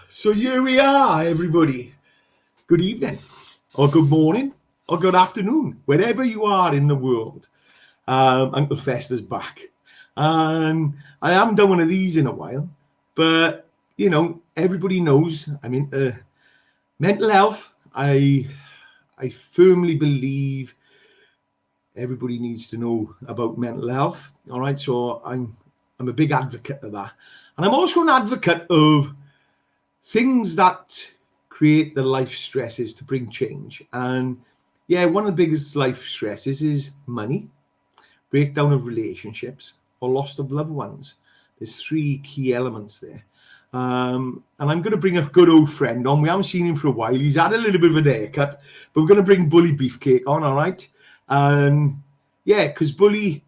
So here we are, everybody. Good evening, or good morning, or good afternoon, wherever you are in the world. Uncle Fester's back. And I haven't done one of these in a while, but, you know, everybody knows I'm into mental health. I firmly believe everybody needs to know about mental health. All right, so I'm a big advocate of that. And I'm also an advocate of things that create the life stresses to bring change. And yeah, one of the biggest life stresses is money, breakdown of relationships, or loss of loved ones. There's three key elements there. And I'm going to bring a good old friend on. We haven't seen him for a while. He's had a little bit of an haircut, but we're going to bring Bully Beefcake on, all right? And yeah, because Bully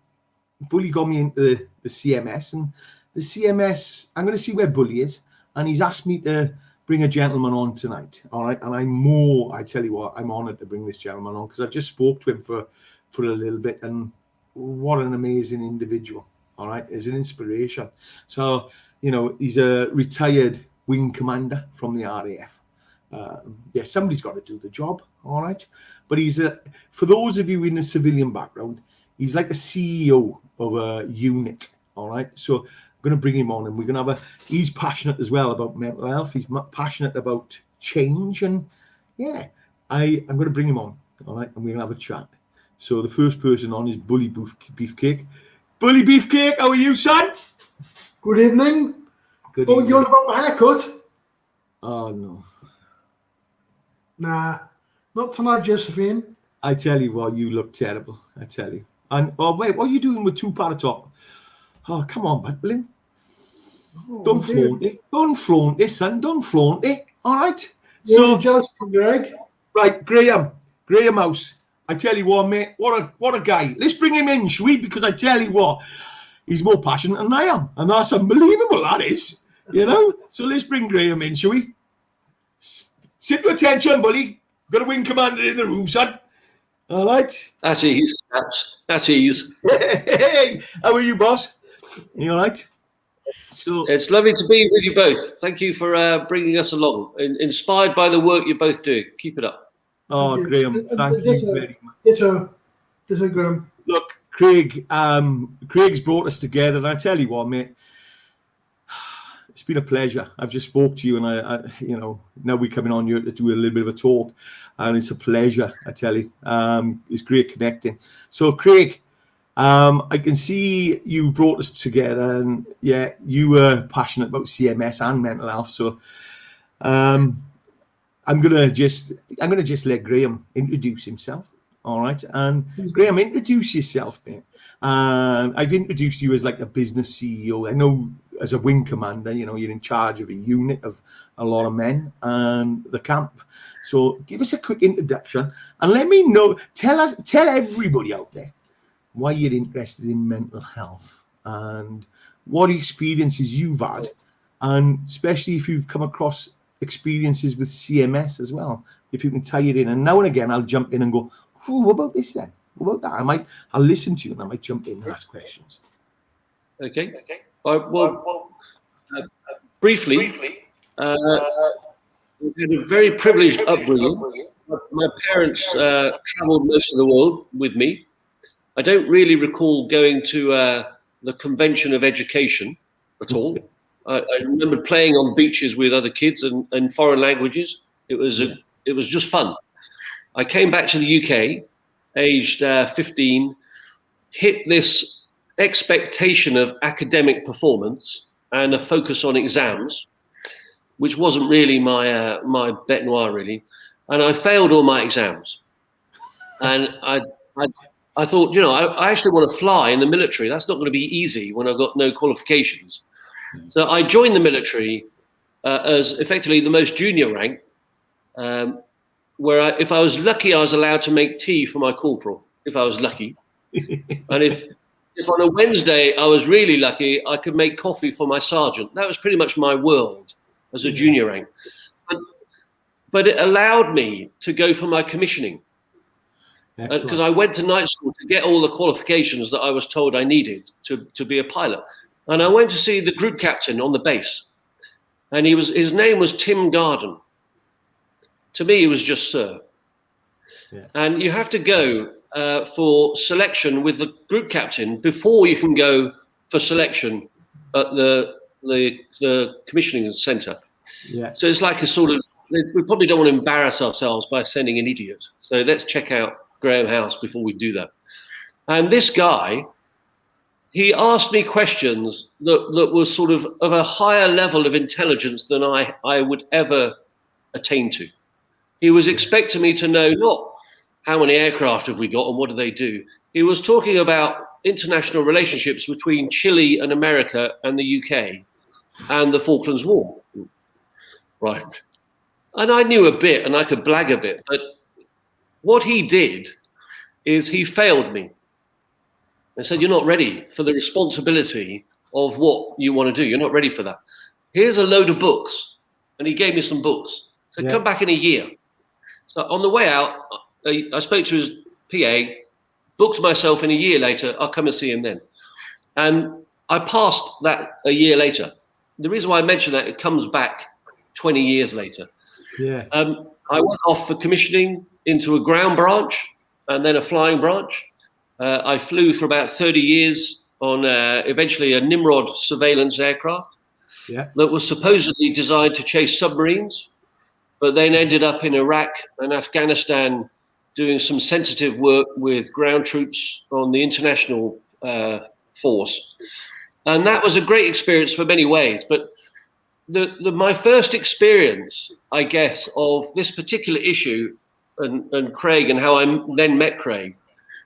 got me into the CMS, and the CMS, I'm going to see where Bully is. And he's asked me to bring a gentleman on tonight, all right? And I tell you what, I'm honoured to bring this gentleman on because I've just spoke to him for a little bit, and what an amazing individual, all right? He's an inspiration. So, you know, he's a retired wing commander from the RAF. Yeah, somebody's got to do the job, all right? But for those of you in a civilian background, he's like a CEO of a unit, all right? So I'm going to bring him on, and we're going to he's passionate as well about mental health. He's passionate about change, and yeah, I'm going to bring him on, all right? And we're going to have a chat. So the first person on is Bully Beefcake. Bully Beefcake, how are you, son? Good evening. Good evening. You on about my haircut? Oh, no. Nah, not tonight, Josephine. I tell you what, you look terrible. I tell you. And oh wait, what are you doing with two part of top? Oh, come on, Buttling. Oh, don't flaunt it. Don't flaunt it, son. Don't flaunt it. All right. You're jealous, Greg. Right, Graham House. I tell you what, mate. What a guy. Let's bring him in, shall we? Because I tell you what, he's more passionate than I am, and that's unbelievable. That is, you know. So let's bring Graham in, shall we? Sit to attention, Bully. Got a wing commander in the room, son. All right. At ease. At ease. Hey, how are you, boss? You all right? So it's lovely to be with you both. Thank you for bringing us along. Inspired by the work you're both doing. Keep it up. Oh, Graham, thank you very much. Ditto, Graham. Look, Craig, Craig's brought us together, and I tell you what, mate, it's been a pleasure. I've just spoke to you, and I you know, now we're coming on here to do a little bit of a talk, and it's a pleasure, I tell you. It's great connecting. So, Craig, I can see you brought us together, and yeah, you were passionate about CMS and mental health. So, I'm gonna just let Graham introduce himself. All right, and Graham, introduce yourself, mate. I've introduced you as like a business CEO. I know as a wing commander, you know, you're in charge of a unit of a lot of men and the camp. So give us a quick introduction and let me know. Tell everybody out there why you're interested in mental health and what experiences you've had, and especially if you've come across experiences with CMS as well. If you can tie it in, and now and again I'll jump in and go, "Ooh, what about this then? What about that?" I'll listen to you and I might jump in and ask questions. Okay. Briefly, we had a very privileged upbringing. My parents travelled most of the world with me. I don't really recall going to the convention of education at all. I remember playing on beaches with other kids and foreign languages. It was just fun. I came back to the UK, aged 15, hit this expectation of academic performance and a focus on exams, which wasn't really my bête noire really, and I failed all my exams. And I thought, you know, I actually want to fly in the military. That's not going to be easy when I've got no qualifications. So I joined the military as effectively the most junior rank, where if I was lucky, I was allowed to make tea for my corporal, if I was lucky. And if on a Wednesday I was really lucky, I could make coffee for my sergeant. That was pretty much my world as a junior rank. But it allowed me to go for my commissioning. Because I went to night school to get all the qualifications that I was told I needed to be a pilot. And I went to see the group captain on the base. and his name was Tim Garden. To me, he was just Sir. Yeah. And you have to go for selection with the group captain before you can go for selection at the commissioning centre. Yeah. So it's like a sort of, we probably don't want to embarrass ourselves by sending an idiot. So let's check out Graham House before we do that. And this guy, he asked me questions that were sort of a higher level of intelligence than I would ever attain to. He was expecting me to know not how many aircraft have we got and what do they do. He was talking about international relationships between Chile and America and the UK and the Falklands War. Right. And I knew a bit and I could blag a bit, but what he did is he failed me. And said, you're not ready for the responsibility of what you want to do. You're not ready for that. Here's a load of books. And he gave me some books. So come back in a year. So on the way out, I spoke to his PA, booked myself in a year later. I'll come and see him then. And I passed that a year later. The reason why I mention that, it comes back 20 years later. Yeah. I went off for commissioning into a ground branch and then a flying branch. I flew for about 30 years on eventually a Nimrod surveillance aircraft that was supposedly designed to chase submarines, but then ended up in Iraq and Afghanistan doing some sensitive work with ground troops on the international force. And that was a great experience for many ways. But my first experience, I guess, of this particular issue and Craig and how I then met Craig,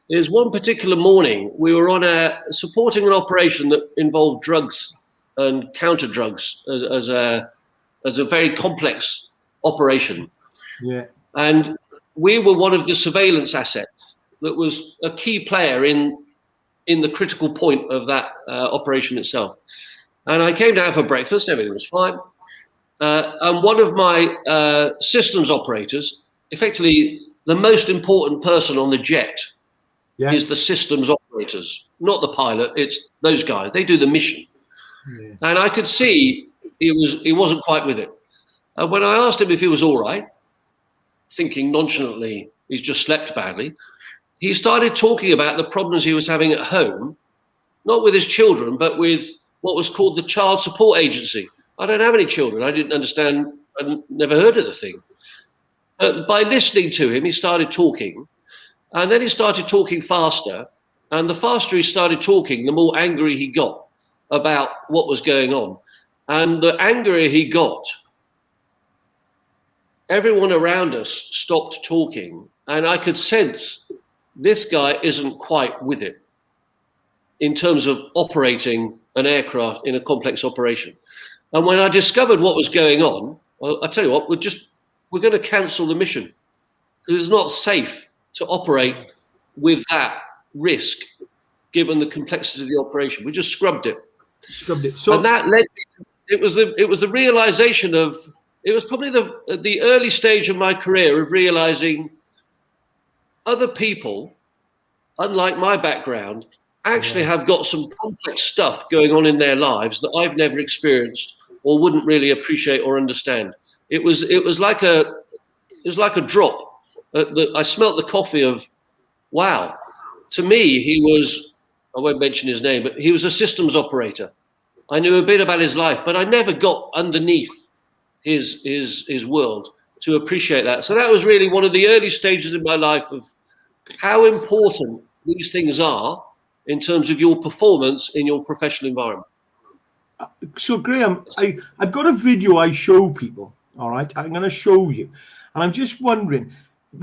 is one particular morning we were on supporting an operation that involved drugs and counter drugs as a very complex operation. Yeah. And we were one of the surveillance assets that was a key player in the critical point of that operation itself. And I came down for breakfast, everything was fine. And one of my systems operators, effectively the most important person on the jet, is the systems operators, not the pilot. It's those guys. They do the mission. Yeah. And I could see he wasn't quite with it. And when I asked him if he was all right, thinking nonchalantly he's just slept badly, he started talking about the problems he was having at home, not with his children, but with what was called the Child Support Agency. I don't have any children. I didn't understand. I'd never heard of the thing. By listening to him, he started talking. And then he started talking faster. And the faster he started talking, the more angry he got about what was going on. And the angrier he got, everyone around us stopped talking. And I could sense this guy isn't quite with it in terms of operating an aircraft in a complex operation. And when I discovered what was going on, I'll tell you what, we're going to cancel the mission because it's not safe to operate with that risk, given the complexity of the operation. We just scrubbed it. So, and that led me to, it was the realization of, it was probably the early stage of my career of realizing other people, unlike my background, actually have got some complex stuff going on in their lives that I've never experienced or wouldn't really appreciate or understand. It was like a drop. I smelt the coffee of, wow. To me, he was, I won't mention his name, but he was a systems operator. I knew a bit about his life, but I never got underneath his world to appreciate that. So that was really one of the early stages in my life of how important these things are in terms of your performance in your professional environment. So, Graham, I've got a video I show people, all right? I'm going to show you. And I'm just wondering,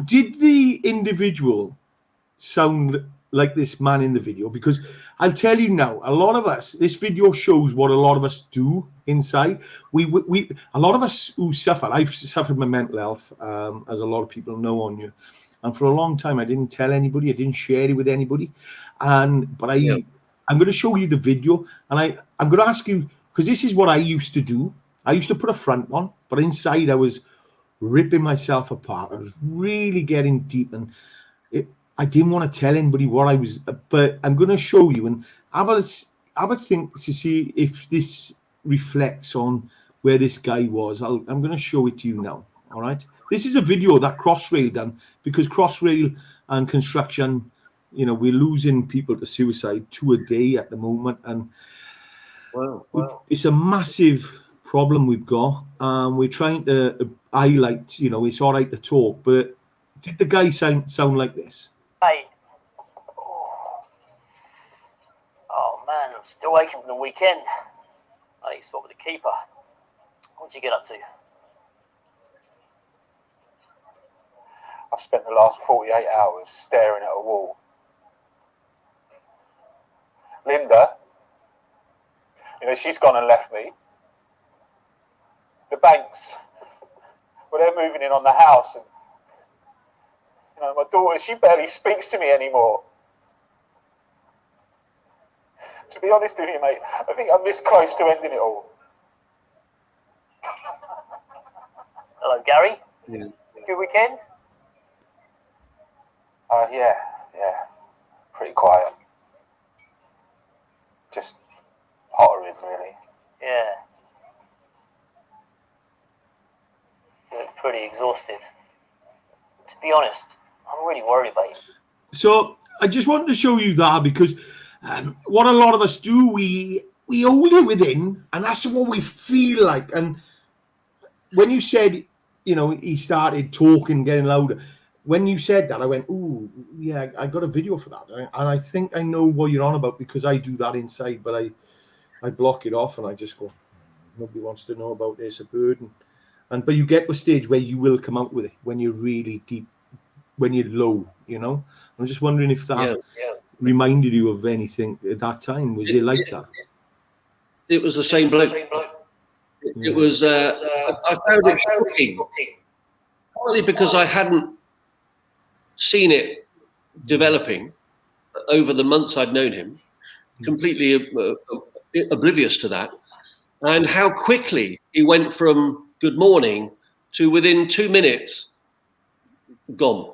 did the individual sound like this man in the video? Because I'll tell you now, a lot of us, this video shows what a lot of us do inside. We a lot of us who suffer, I've suffered my mental health, as a lot of people know on you. And for a long time, I didn't tell anybody. I didn't share it with anybody. I'm going to show you the video. And I'm going to ask you, because this is what I used to do. I used to put a front on, but inside I was ripping myself apart. I was really getting deep. And I didn't want to tell anybody what I was. But I'm going to show you and have a think to see if this reflects on where this guy was. I'm going to show it to you now. All right. This is a video that Crossrail done, because Crossrail and construction, we're losing people to suicide 2 a day at the moment. And it's a massive problem we've got. We're trying to highlight, it's all right to talk, but did the guy sound like this? Hey. Oh man, I'm still waking from the weekend. I need to swap with the keeper. What'd you get up to? I've spent the last 48 hours staring at a wall. Linda, she's gone and left me. The banks, they're moving in on the house, and my daughter, she barely speaks to me anymore. To be honest with you, mate, I think I'm this close to ending it all. Hello, Gary. Yeah. Good weekend? Yeah, pretty quiet. Just pottering, really. Yeah. You look pretty exhausted. To be honest, I'm really worried about you. So I just wanted to show you that, because what a lot of us do, we hold it within, and that's what we feel like. And when you said, he started talking, getting louder, when you said that, I went, ooh, yeah, I got a video for that. And I think I know what you're on about, because I do that inside, but I block it off and I just go, nobody wants to know about this, a burden. But you get to a stage where you will come out with it when you're really deep, when you're low, I'm just wondering if that reminded you of anything at that time. Was it like that? It was the same bloke. It was, I found it shocking, partly because I hadn't seen it developing over the months I'd known him, completely oblivious to that, and how quickly he went from good morning to within 2 minutes gone.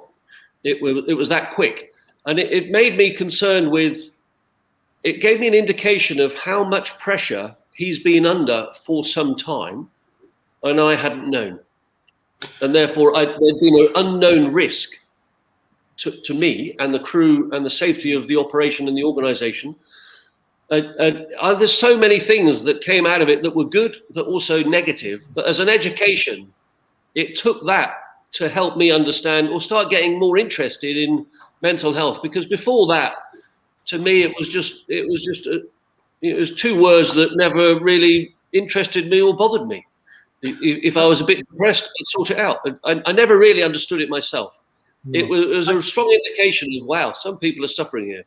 It was that quick, and it made me concerned with. It gave me an indication of how much pressure he's been under for some time, and I hadn't known, and therefore there'd been an unknown risk to me and the crew and the safety of the operation and the organisation. There's so many things that came out of it that were good, but also negative. But as an education, it took that to help me understand or start getting more interested in mental health. Because before that, to me, it was 2 words that never really interested me or bothered me. If I was a bit depressed, I'd sort it out. I never really understood it myself. No. It was a strong indication of, wow, some people are suffering here.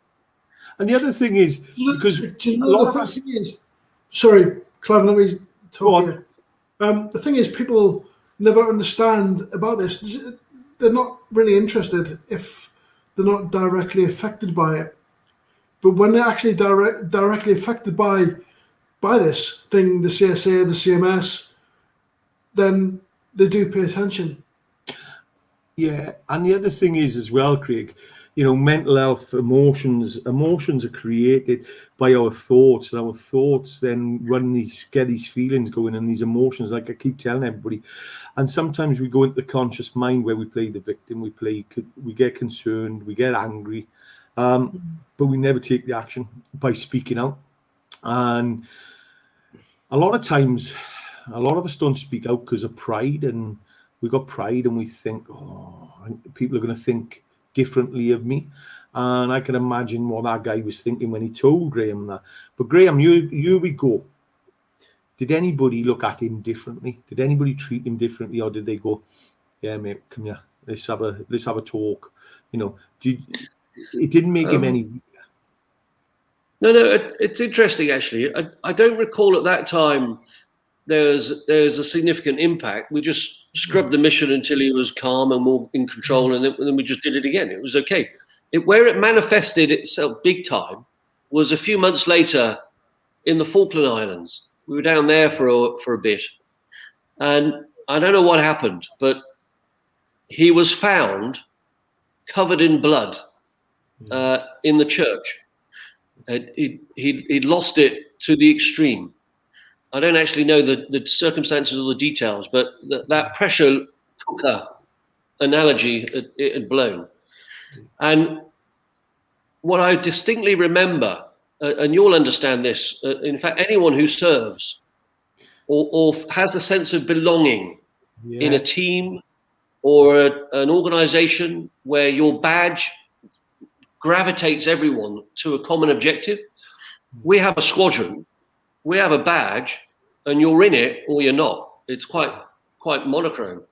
And the other thing is, because a lot of us... Sorry, Clive, let me talk here. The thing is, people never understand about this. They're not really interested if they're not directly affected by it. But when they're actually directly affected by this thing, the CSA, the CMS, then they do pay attention. Yeah, and the other thing is as well, Craig, mental health, emotions are created by our thoughts, and our thoughts then get these feelings going, and these emotions, like I keep telling everybody. And sometimes we go into the conscious mind where we play the victim, we get concerned, we get angry, but we never take the action by speaking out. And a lot of times, a lot of us don't speak out because of pride, and we got pride, and we think, people are going to think differently of me. And I can imagine what that guy was thinking when he told Graham that. But Graham, here we go. Did anybody look at him differently? Did anybody treat him differently, or did they go, "Yeah, mate, come here, let's have a talk"? It didn't make him any weaker. No, it's interesting actually. I don't recall at that time there's a significant impact. We just scrubbed the mission until he was calm and more in control, and then we just did it again. It was okay. Where it manifested itself big time was a few months later in the Falkland Islands. We were down there for a bit, and I don't know what happened, but he was found covered in blood in the church. He'd lost it to the extreme. I don't actually know the circumstances or the details, but that pressure cooker analogy it had blown. And what I distinctly remember, and you'll understand this, in fact, anyone who serves or has a sense of belonging in a team or an organization where your badge gravitates everyone to a common objective. We have a squadron, we have a badge, and you're in it or you're not. It's quite monochrome.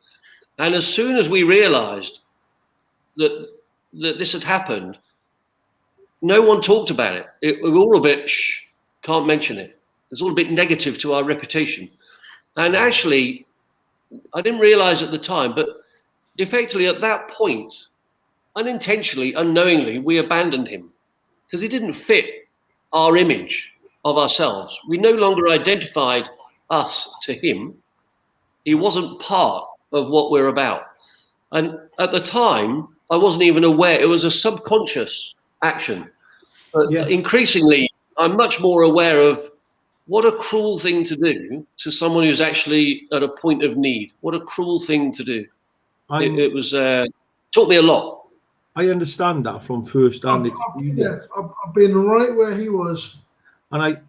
And as soon as we realized that this had happened, no one talked about it. We were all a bit, can't mention it. It's all a bit negative to our reputation. And actually, I didn't realize at the time, but effectively at that point, unintentionally, unknowingly, we abandoned him because he didn't fit our image of ourselves. We no longer identified us to him. He wasn't part of what we're about. And at the time, I wasn't even aware. It was a subconscious action. But increasingly, I'm much more aware of what a cruel thing to do to someone who's actually at a point of need. What a cruel thing to do. It was taught me a lot. I understand that from first-hand experience. I've been right where he was. And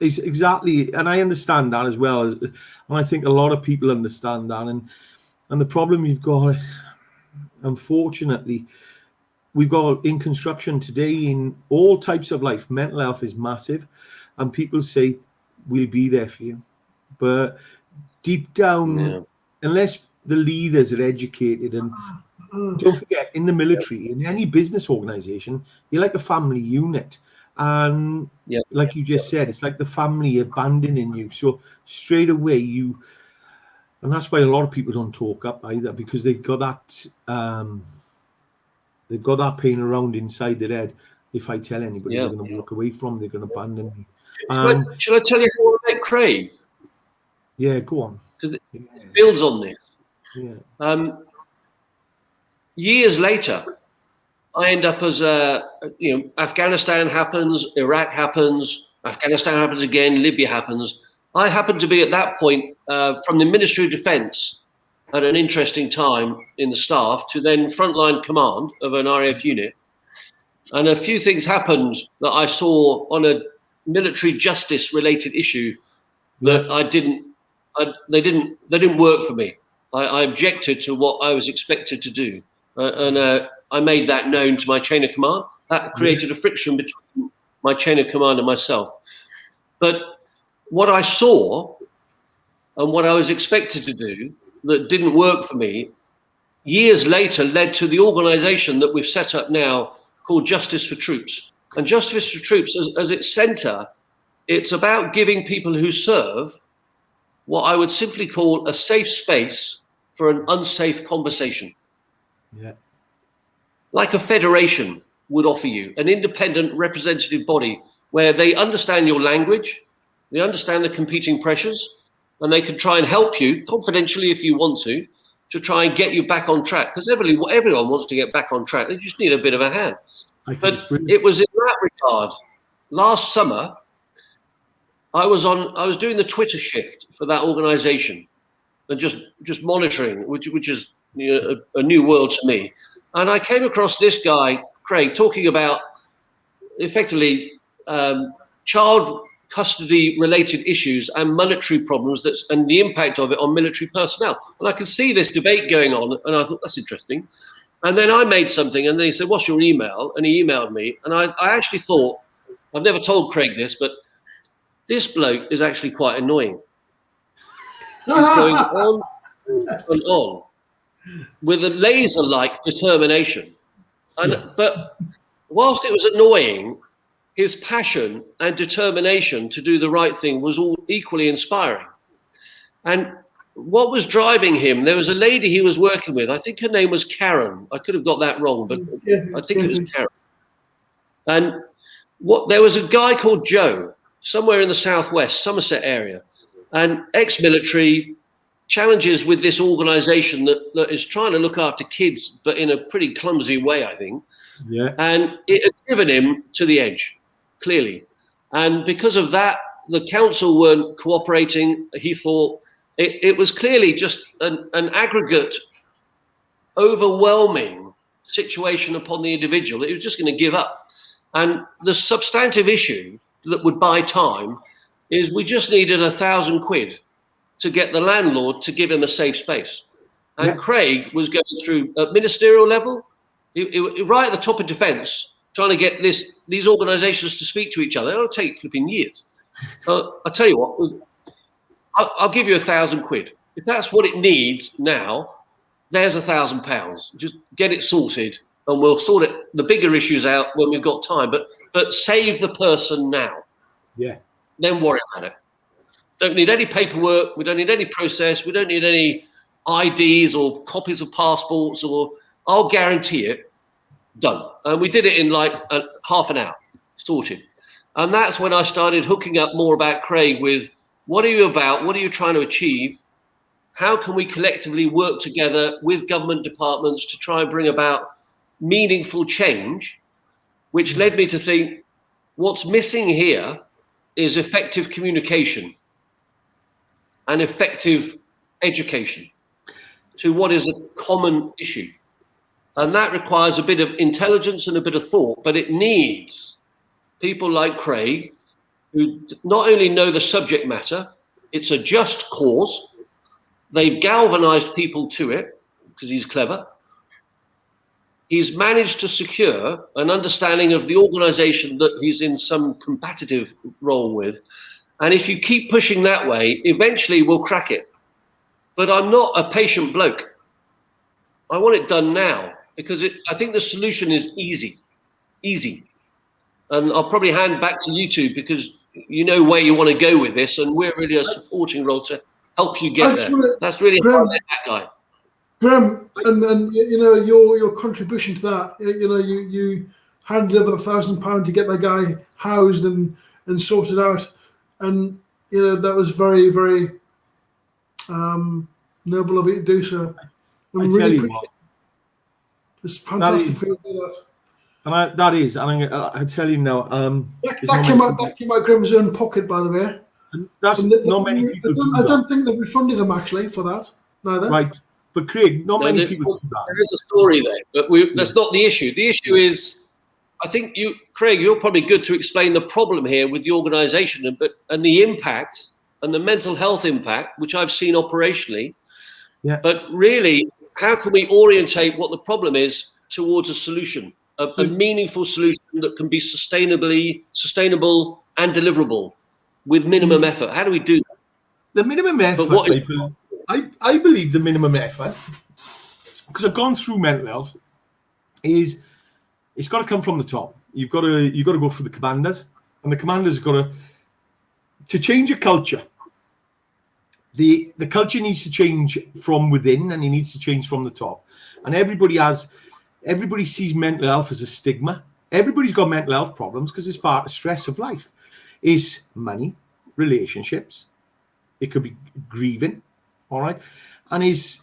it's exactly, and I understand that as well. And I think a lot of people understand that. And the problem you've got, unfortunately, we've got in construction today, in all types of life, mental health is massive. And people say, we'll be there for you. But deep down, unless the leaders are educated, and don't forget, in the military, in any business organization, you're like a family unit. And like you just said, it's like the family abandoning you. So straight away and that's why a lot of people don't talk up either, because they've got that pain around inside their head. If I tell anybody, they're going to walk away from, they're going to abandon me. Shall I tell you how I met Craig? Yeah, go on. Because it builds on this. Yeah. Years later, I end up as Afghanistan happens, Iraq happens, Afghanistan happens again, Libya happens. I happened to be at that point from the Ministry of Defence at an interesting time in the staff to then frontline command of an RAF unit. And a few things happened that I saw on a military justice related issue that they didn't work for me. I objected to what I was expected to do. And I made that known to my chain of command. That created a friction between my chain of command and myself. But what I saw and what I was expected to do that didn't work for me, years later led to the organization that we've set up now called Justice for Troops. And Justice for Troops, as its center, it's about giving people who serve what I would simply call a safe space for an unsafe conversation. Yeah. Like a federation would offer you, an independent representative body where they understand your language, they understand the competing pressures, and they can try and help you confidentially if you want to try and get you back on track. Because everyone wants to get back on track. They just need a bit of a hand. But it was in that regard. Last summer, I was doing the Twitter shift for that organization and just monitoring, which is a new world to me. And I came across this guy, Craig, talking about effectively child custody related issues and monetary problems and the impact of it on military personnel. And I could see this debate going on, and I thought, that's interesting. And then I made something, and they said, what's your email? And he emailed me. And I actually thought, I've never told Craig this, but this bloke is actually quite annoying. He's going on and on with a laser-like determination. But whilst it was annoying, his passion and determination to do the right thing was all equally inspiring. And what was driving him, there was a lady he was working with, I think her name was Karen. I could have got that wrong, but I think it was Karen. And there was a guy called Joe, somewhere in the southwest, Somerset area, and ex-military, challenges with this organization that is trying to look after kids, but in a pretty clumsy way, I think. Yeah. And it had driven him to the edge, clearly. And because of that the council weren't cooperating. He thought it was clearly just an aggregate, overwhelming situation upon the individual. It was just going to give up. And the substantive issue that would buy time is we just needed £1,000 to get the landlord to give him a safe space. And Craig was going through at ministerial level, right at the top of defence, trying to get these organisations to speak to each other. It'll take flipping years. I'll tell you what, I'll give you £1,000. If that's what it needs now, there's £1,000. Just get it sorted, and we'll sort the bigger issues out when we've got time. But save the person now. Yeah. Then worry about it. Don't need any paperwork. We don't need any process. We don't need any IDs or copies of passports, or I'll guarantee it. Done. And we did it in like half an hour. Sorted. And that's when I started hooking up more about Craig with, what are you about? What are you trying to achieve? How can we collectively work together with government departments to try and bring about meaningful change? Which led me to think, what's missing here is effective communication and effective education to what is a common issue. And that requires a bit of intelligence and a bit of thought, but it needs people like Craig who not only know the subject matter, it's a just cause, they've galvanized people to it because he's clever. He's managed to secure an understanding of the organization that he's in some competitive role with. And if you keep pushing that way, eventually we'll crack it. But I'm not a patient bloke. I want it done now because I think the solution is easy. And I'll probably hand back to you two because you know where you want to go with this, and we're really a supporting role to help you get there. That's really that guy. Graham, and you know your contribution to that. You know, you handed over £1,000 to get that guy housed and sorted out, and you know that was very, very noble of you to do so. I tell you what, it's fantastic for you to do that. And I tell you now, that came out of Graham's own pocket, by the way. That's not many people. I don't think they refunded him actually for that. Neither. Right, but Craig, many people do that. There is a story there, but that's not the issue. The issue is, I think Craig, you're probably good to explain the problem here with the organisation and the impact and the mental health impact, which I've seen operationally. Yeah. But really, how can we orientate what the problem is towards a solution? A meaningful solution that can be sustainable and deliverable with minimum effort. How do we do that? The minimum effort, I believe the minimum effort, because I've gone through mental health, is it's got to come from the top. You've got to go for the commanders, and the commanders have got to change a culture. The culture needs to change from within, and it needs to change from the top. And everybody sees mental health as a stigma. Everybody's got mental health problems because it's part of stress of life. It's money, relationships. It could be grieving, all right? And it's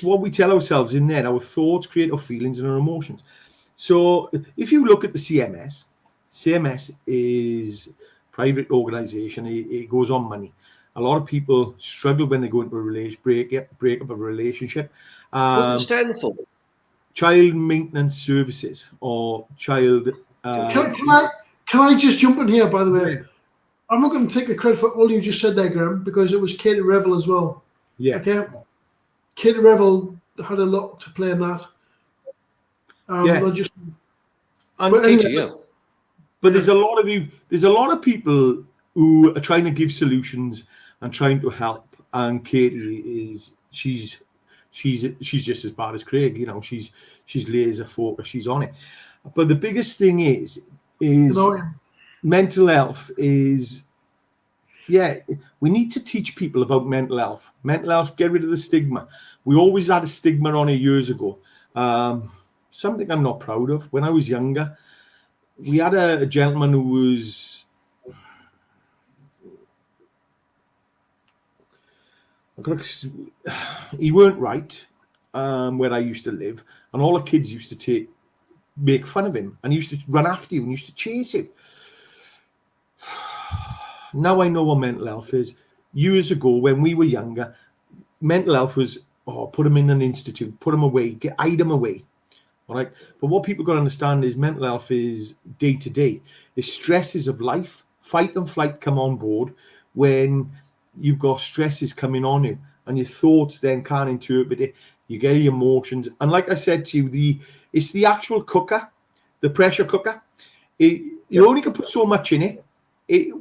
what we tell ourselves in there. Our thoughts create our feelings and our emotions. So if you look at the CMS is a private organization. It goes on money. A lot of people struggle when they go into a break up of a relationship. What does it stand for? Child maintenance services or child. Can I just jump in here? By the way, I'm not going to take the credit for all you just said there, Graham, because it was Katie Revel as well. Yeah. Okay. Katie Revel had a lot to play in that. But there's a lot of you. There's a lot of people who are trying to give solutions and trying to help. And Katie she's just as bad as Craig. You know, she's laser focused. She's on it. But the biggest thing is mental health is. Yeah, we need to teach people about mental health. Mental health, get rid of the stigma. We always had a stigma on it years ago. Something I'm not proud of. When I was younger, we had a gentleman who was. He weren't right where I used to live, and all the kids used to make fun of him, and he used to run after you and used to chase you. Now I know what mental health is. Years ago, when we were younger, mental health was, put them in an institute, put them away, hide them away. All right. But what people got to understand is mental health is day to day. The stresses of life, fight and flight come on board when you've got stresses coming on you, and your thoughts then can't interpret it. You get your emotions. And like I said to you, it's the actual cooker, the pressure cooker. You only can put so much in it.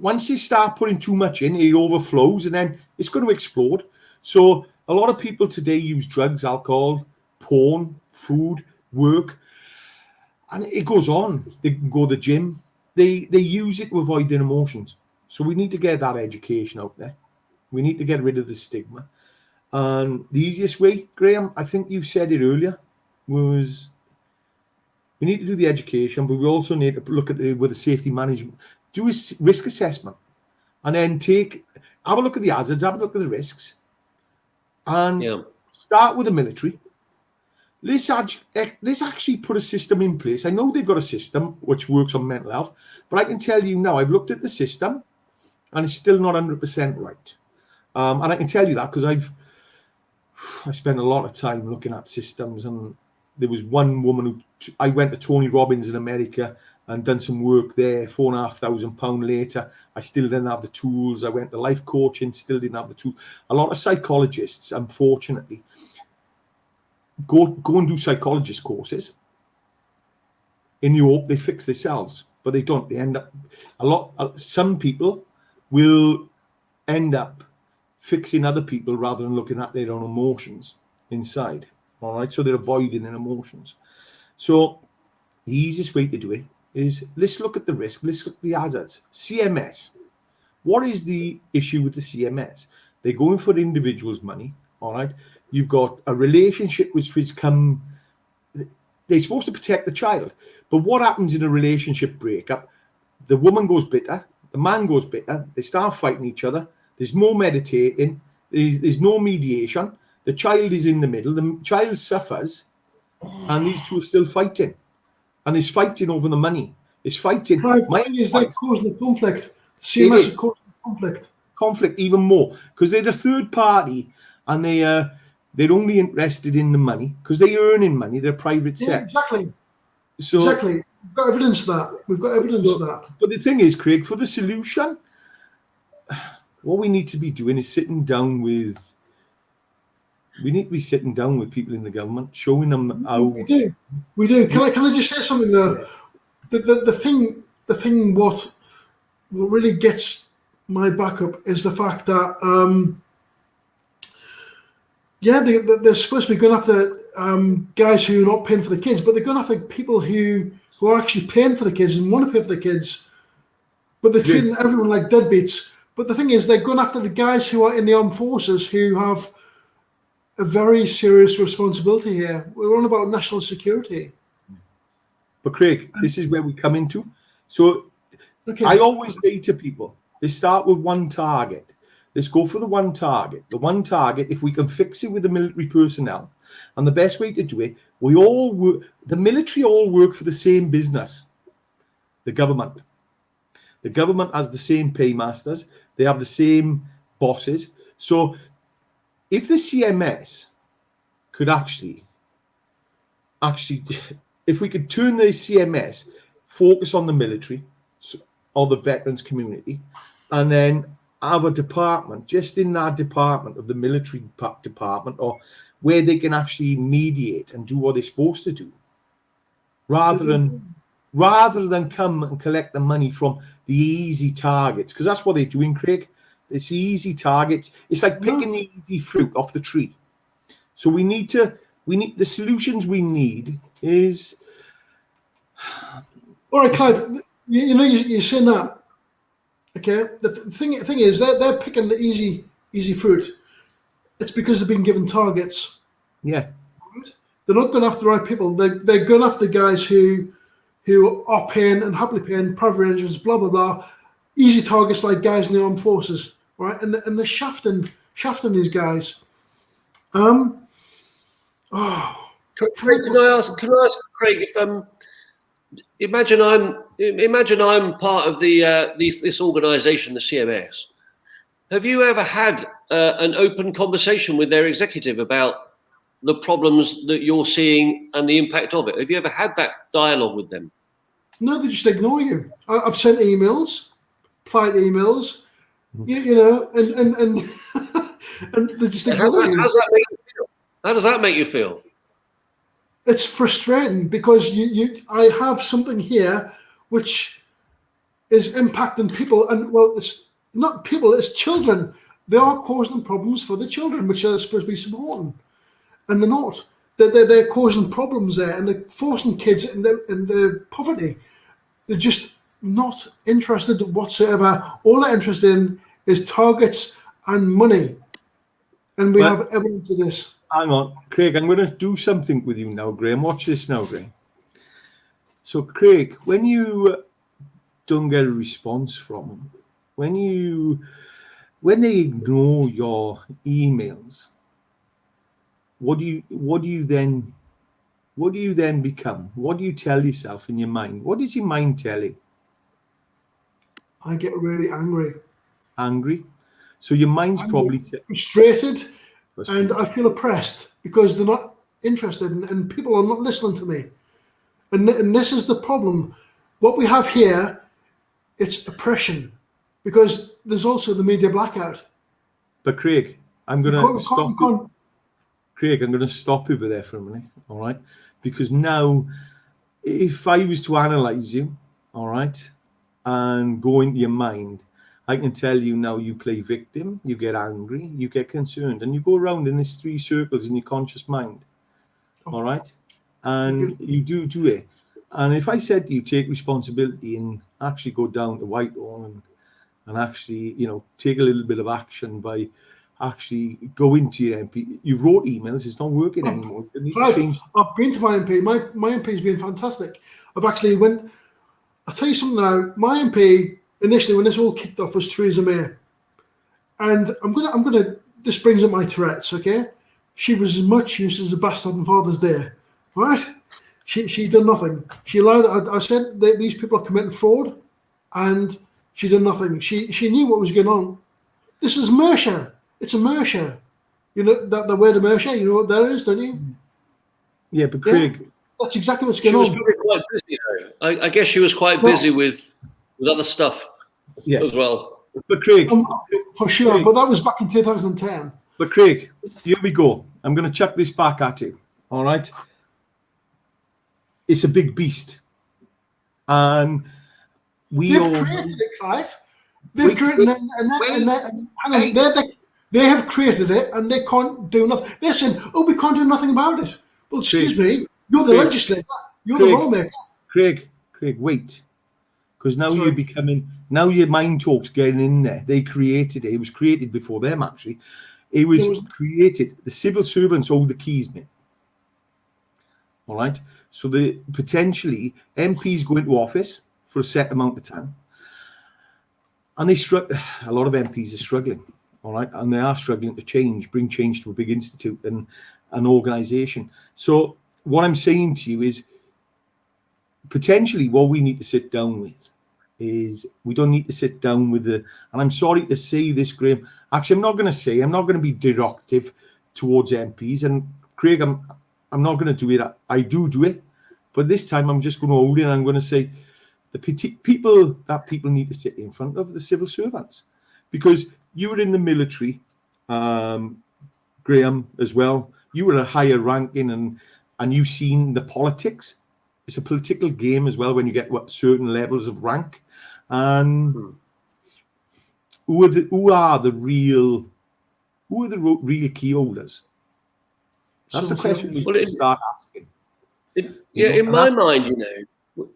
Once you start putting too much in, it overflows and then it's going to explode. So a lot of people today use drugs, alcohol, porn, food, work, and it goes on. They can go to the gym. They use it to avoid their emotions. So we need to get that education out there. We need to get rid of the stigma. And the easiest way, Graham, I think you said it earlier, was we need to do the education, but we also need to look at it with the safety management. Do a risk assessment, and then have a look at the hazards, have a look at the risks, and start with the military. Let's actually put a system in place. I know they've got a system which works on mental health, but I can tell you now, I've looked at the system, and it's still not 100% right. And I can tell you that because I've spent a lot of time looking at systems, and there was one woman I went to Tony Robbins in America and done some work there. £4,500 later, I still didn't have the tools. I went to life coaching, still didn't have the tools. A lot of psychologists, unfortunately, go and do psychologist courses in the hope they fix themselves, but they don't. They end up some people will end up fixing other people rather than looking at their own emotions inside. All right, so they're avoiding their emotions. So the easiest way to do it is let's look at the risk, let's look at the hazards. CMS. What is the issue with the CMS? They're going for the individual's money. All right, you've got a relationship they're supposed to protect the child, but what happens in a relationship breakup? The woman goes bitter, the man goes bitter, they start fighting each other. There's no meditating, there's no mediation. The child is in the middle, the child suffers, and these two are still fighting. And there's fighting over the money. It's fighting. The thing is, they're causing the conflict. CMS are causing the conflict. Conflict even more, because they're a third party, and they're only interested in the money because they're earning money. They're private sector. Exactly. Exactly. We've got evidence of that. But the thing is, Craig, for the solution, what we need to be doing is sitting down with people in the government, showing them how we do. Can I just say something there? The thing what really gets my back up is the fact that they're supposed to be going after guys who are not paying for the kids, but they're going after people who are actually paying for the kids and want to pay for the kids, but they're treating everyone like deadbeats. But the thing is, they're going after the guys who are in the armed forces who have a very serious responsibility here. We're on about national security. But Craig, this is where we come into. So I always say to people, they start with one target. Let's go for the one target. The one target, if we can fix it with the military personnel, and the best way to do it, the military all work for the same business, the government. The government has the same paymasters. They have the same bosses. So if the CMS could actually, if we could turn the CMS, focus on the military or the veterans community, and then have a department, just in that department of the military department, or where they can actually mediate and do what they're supposed to do, rather than come and collect the money from the easy targets, because that's what they're doing, Craig. It's the easy targets. It's like picking the easy fruit off the tree. So we need the solutions we need is. All right, Clive, you're saying that. Okay. The thing is, they're picking the easy fruit. It's because they've been given targets. Yeah. They're not going after the right people. They're going after guys who are paying and happily paying, private rangers, blah blah blah. Easy targets like guys in the armed forces, right? And they're shafting these guys. Can I ask Craig if imagine I'm imagine I'm part of this organisation, the CMS. Have you ever had an open conversation with their executive about the problems that you're seeing and the impact of it? Have you ever had that dialogue with them? No, they just ignore you. I've sent emails, polite emails, you know, and and they just ignore you. How does that make you feel? How does that make you feel? It's frustrating because I have something here which is impacting people, and well, it's not people, it's children. They are causing problems for the children, which are supposed to be supporting, and they're not. They're causing problems there, and they're forcing kids into poverty. They're just not interested whatsoever. All they're interested in is targets and money, and we have evidence of this. Hang on, Craig, I'm going to do something with you now, Graham. Watch this now, Graham. So, Craig, when you don't get a response from them, when they ignore your emails, what do you then become? What do you tell yourself in your mind? What is your mind telling? I get really angry. Angry? So your mind's probably frustrated, and I feel oppressed because they're not interested, and people are not listening to me. And this is the problem. What we have here, it's oppression, because there's also the media blackout. But Craig, I'm going to stop you. Craig, I'm going to stop you there for a minute, all right? Because now, if I was to analyse you, all right, and go into your mind, I can tell you now you play victim, you get angry, you get concerned, and you go around in these three circles in your conscious mind, all right? And you do it. And if I said to you, take responsibility and actually go down to Whitehall and actually, you know, take a little bit of action by actually go into your MP. You wrote emails, it's not working anymore. I've been to my MP. My MP's been fantastic. I've actually I'll tell you something now. My MP initially, when this all kicked off, was Theresa May. And I'm gonna this brings up my Tourette's, okay? She was as much use as a bastard on Father's Day. Right? She done nothing. She allowed. I said that these people are committing fraud, and she did nothing. She knew what was going on. This is Mercia. It's a Mercia. You know the word of Mercia. You know what that is, don't you? Yeah, but Craig, yeah, that's exactly what's going on. She was probably quite busy, though. I guess she was quite busy with other stuff as well. But Craig, for sure. Craig, but that was back in 2010. But Craig, here we go. I'm going to chuck this back at you. All right. It's a big beast, and they've created it, Clive. They've created it, they have created it, and they can't do nothing. They're saying, "Oh, we can't do nothing about it." Well, excuse me, you're the legislator, you're the lawmaker. Craig, wait, because now you're becoming. Now your mind talk's getting in there. They created it. It was created before them, actually. It was created. The civil servants hold the keys, mate. All right. So potentially MPs go into office for a set amount of time, and a lot of MPs are struggling. All right, and they are struggling to bring change to a big institute and an organisation. So what I'm saying to you is, potentially what we need to sit down with is we don't need to sit down with and I'm sorry to say this, Graham. Actually, I'm not going to be derogative towards MPs. And Craig, I'm not going to do it. I do it, but this time I'm just going to hold it. And I'm going to say the people need to sit in front of the civil servants, because you were in the military, Graham, as well. You were a higher ranking, and you've seen the politics. It's a political game as well when you get certain levels of rank. And who are the real key holders? That's the question we should start asking. In my mind,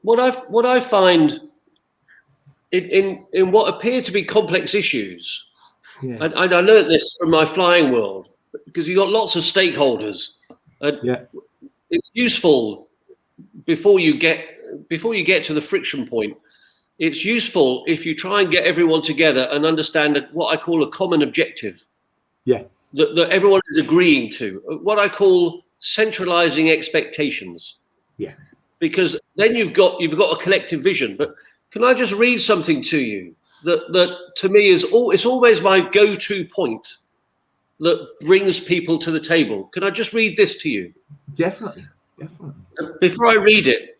what I find in what appear to be complex issues, and I learned this from my flying world, because you've got lots of stakeholders. It's useful before you get to the friction point. It's useful if you try and get everyone together and understand what I call a common objective. Yeah. That everyone is agreeing to. What I call centralizing expectations. Yeah. because then you've got a collective vision. But can I just read something to you that to me it's always my go-to point that brings people to the table? Can I just read this to you? Definitely. Before I read it,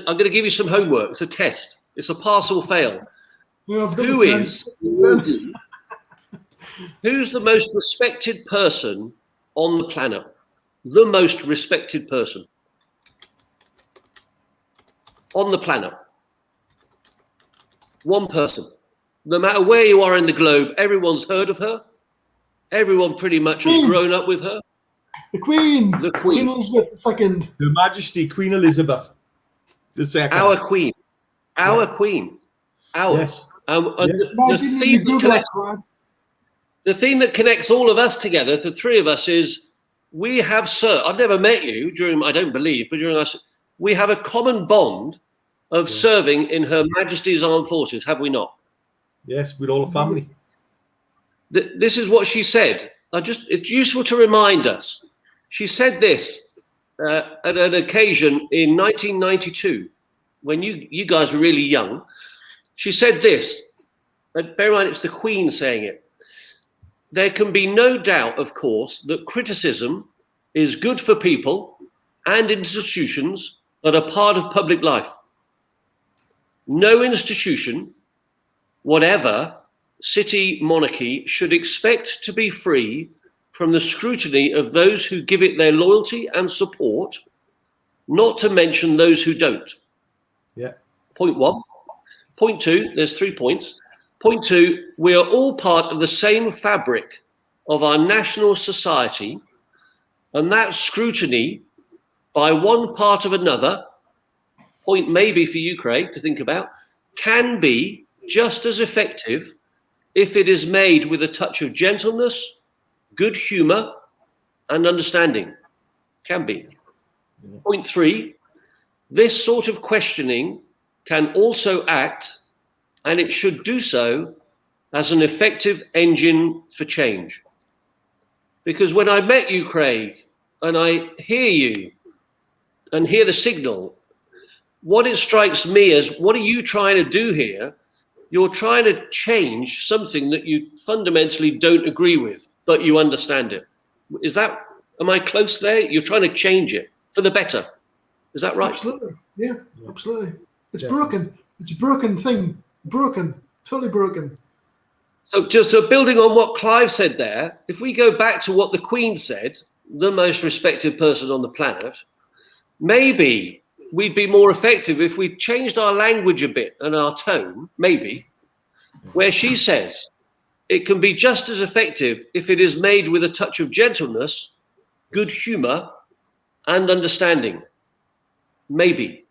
I'm going to give you some homework. It's a test. It's a pass or fail. Yeah, Who's the most respected person on the planet? The most respected person on the planet. One person. No matter where you are in the globe, everyone's heard of her. Everyone pretty much has grown up with her. The Queen. The Queen. Queen Elizabeth II. Her Majesty Queen Elizabeth II. Our Queen. Our Queen. Ours. The theme that connects all of us together, the three of us, is we have I've never met you I don't believe, but during us, we have a common bond of serving in Her Majesty's Armed Forces, have we not? Yes, we're all a family. This is what she said. It's useful to remind us. She said this at an occasion in 1992, when you guys were really young. She said this, but bear in mind it's the Queen saying it. There can be no doubt, of course, that criticism is good for people and institutions that are part of public life. No institution, whatever city, monarchy, should expect to be free from the scrutiny of those who give it their loyalty and support, not to mention those who don't. Yeah. Point one. Point two, there's 3 points. Point two, we are all part of the same fabric of our national society, and that scrutiny by one part of another, point maybe for you, Craig, to think about, can be just as effective if it is made with a touch of gentleness, good humor, and understanding. Can be. Yeah. Point three, this sort of questioning can also act, and it should do so, as an effective engine for change. Because when I met you, Craig, and I hear you and hear the signal, what it strikes me as, what are you trying to do here? You're trying to change something that you fundamentally don't agree with, but you understand it. Am I close there? You're trying to change it for the better. Is that right? Absolutely. Yeah, absolutely. It's broken. It's a broken thing. Broken. Totally broken. So building on what Clive said there, if we go back to what the Queen said, the most respected person on the planet, maybe we'd be more effective if we changed our language a bit and our tone, maybe, where she says it can be just as effective if it is made with a touch of gentleness, good humor, and understanding. Maybe.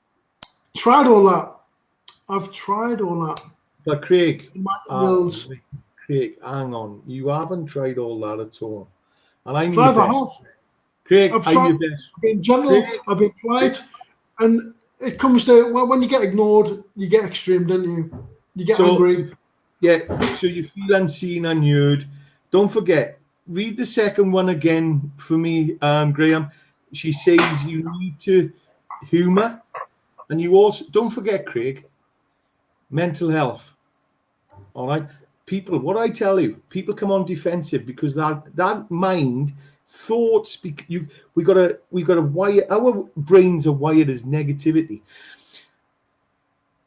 Tried all that. I've tried all that. But Craig, hang on. You haven't tried all that at all. And I need Clive, I have. Craig, I've tried. I've been gentle. Craig, I've been polite. And it comes to, well, when you get ignored, you get extreme, don't you? You get angry. Yeah, so you feel unseen and heard. Don't forget, read the second one again for me, Graham. She says you need to humour. And you also, don't forget, Craig, mental health. All right? People, what I tell you, people come on defensive because that mind, thoughts, we gotta wire, our brains are wired as negativity.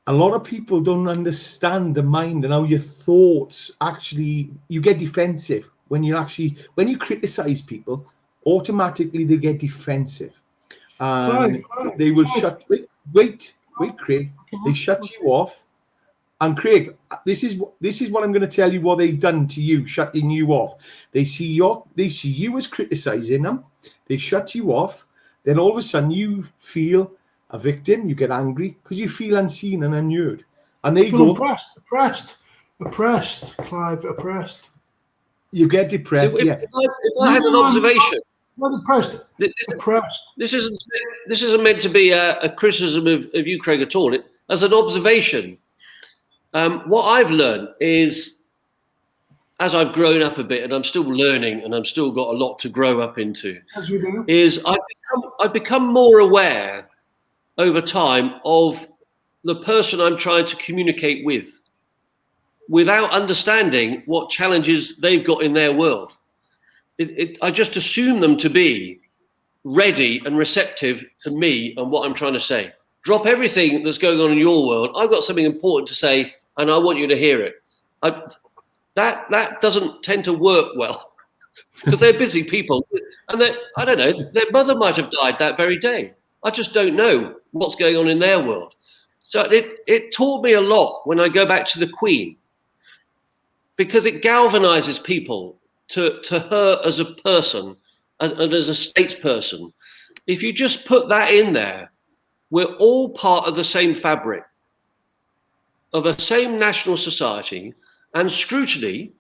A lot of people don't understand the mind and how your thoughts actually, you get defensive when you criticize people, automatically they get defensive. And they will wait, Craig. They shut you off. And Craig, this is what I'm going to tell you what they've done to you, shutting you off. They see you as criticizing them. They shut you off. Then all of a sudden you feel a victim. You get angry because you feel unseen and unheard. And they go oppressed, Clive, oppressed. You get depressed. So if I had an observation. Not depressed. Depressed. This isn't meant to be a criticism of you, Craig, at all. As an observation. What I've learned is, as I've grown up a bit, and I'm still learning, and I've still got a lot to grow up into, is I've become more aware over time of the person I'm trying to communicate with, without understanding what challenges they've got in their world. I just assume them to be ready and receptive to me and what I'm trying to say. Drop everything that's going on in your world. I've got something important to say, and I want you to hear it. That doesn't tend to work well because they're busy people, and I don't know, their mother might have died that very day. I just don't know what's going on in their world. So it taught me a lot when I go back to the Queen, because it galvanizes people to her as a person and as a statesperson. If you just put that in there, we're all part of the same fabric, of a same national society, and scrutiny,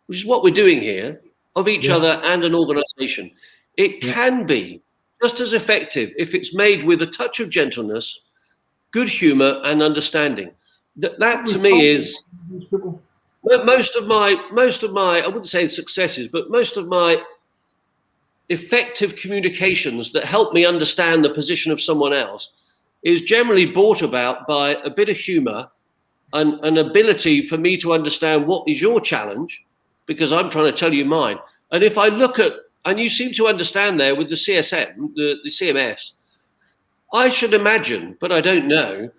which is what we're doing here, of each other and an organization. It can be just as effective if it's made with a touch of gentleness, good humor, and understanding. That to me is most of my, I wouldn't say successes, but most of my effective communications that help me understand the position of someone else is generally brought about by a bit of humor and an ability for me to understand what is your challenge, because I'm trying to tell you mine. And if I look at, and you seem to understand there with the CSM, the CMS, I should imagine, but I don't know,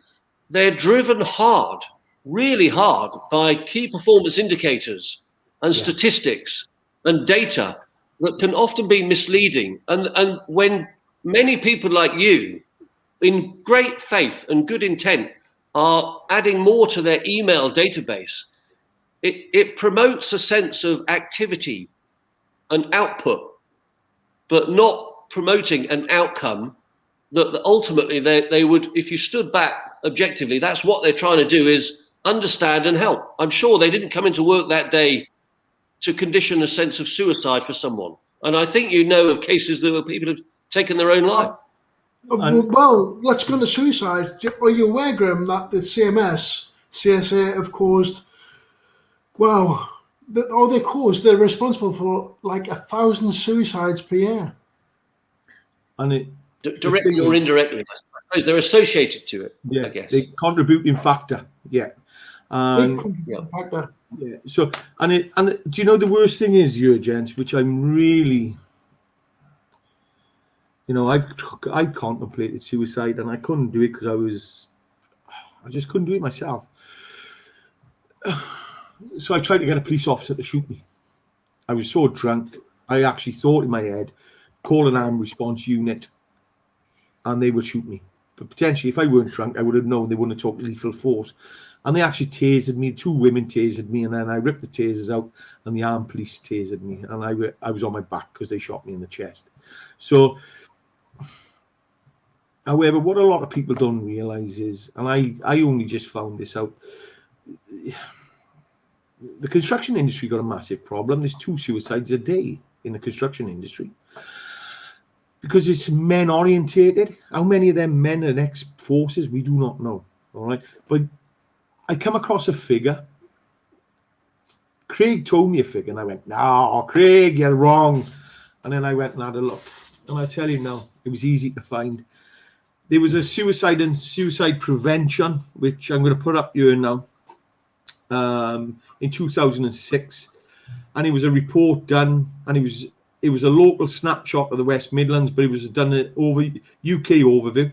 they're driven hard, really hard, by key performance indicators and statistics and data that can often be misleading. And when many people like you, in great faith and good intent, are adding more to their email database, it promotes a sense of activity and output, but not promoting an outcome that ultimately they would, if you stood back objectively, that's what they're trying to do, is understand and help. I'm sure they didn't come into work that day to condition a sense of suicide for someone. And I think you know of cases where people have taken their own life. Well, let's go into suicide. Are you aware, Graham, that the CSA have caused, they're responsible for like 1,000 suicides per year. And directly or indirectly, I suppose they're associated to it. Yeah, I guess the contributing factor. Yeah. Yeah. So, and do you know the worst thing is, you gents, which I'm really, I've contemplated suicide and I couldn't do it because I just couldn't do it myself. So I tried to get a police officer to shoot me. I was so drunk, I actually thought in my head, call an armed response unit, and they would shoot me. But potentially, if I weren't drunk, I would have known they wouldn't have talked lethal force. And they actually tasered me. 2 women tasered me, and then I ripped the tasers out, and the armed police tasered me, and I was on my back because they shot me in the chest. So, however, what a lot of people don't realise is, and I only just found this out, the construction industry got a massive problem. There's 2 suicides a day in the construction industry because it's men orientated. How many of them men are ex-forces, we do not know. All right, but I come across a figure. Craig told me a figure, and I went, "No, Craig, you're wrong." And then I went and had a look, and I tell you now, it was easy to find. There was a suicide and suicide prevention, which I'm going to put up here now, in 2006, and it was a report done, and it was a local snapshot of the West Midlands, but it was done over UK overview.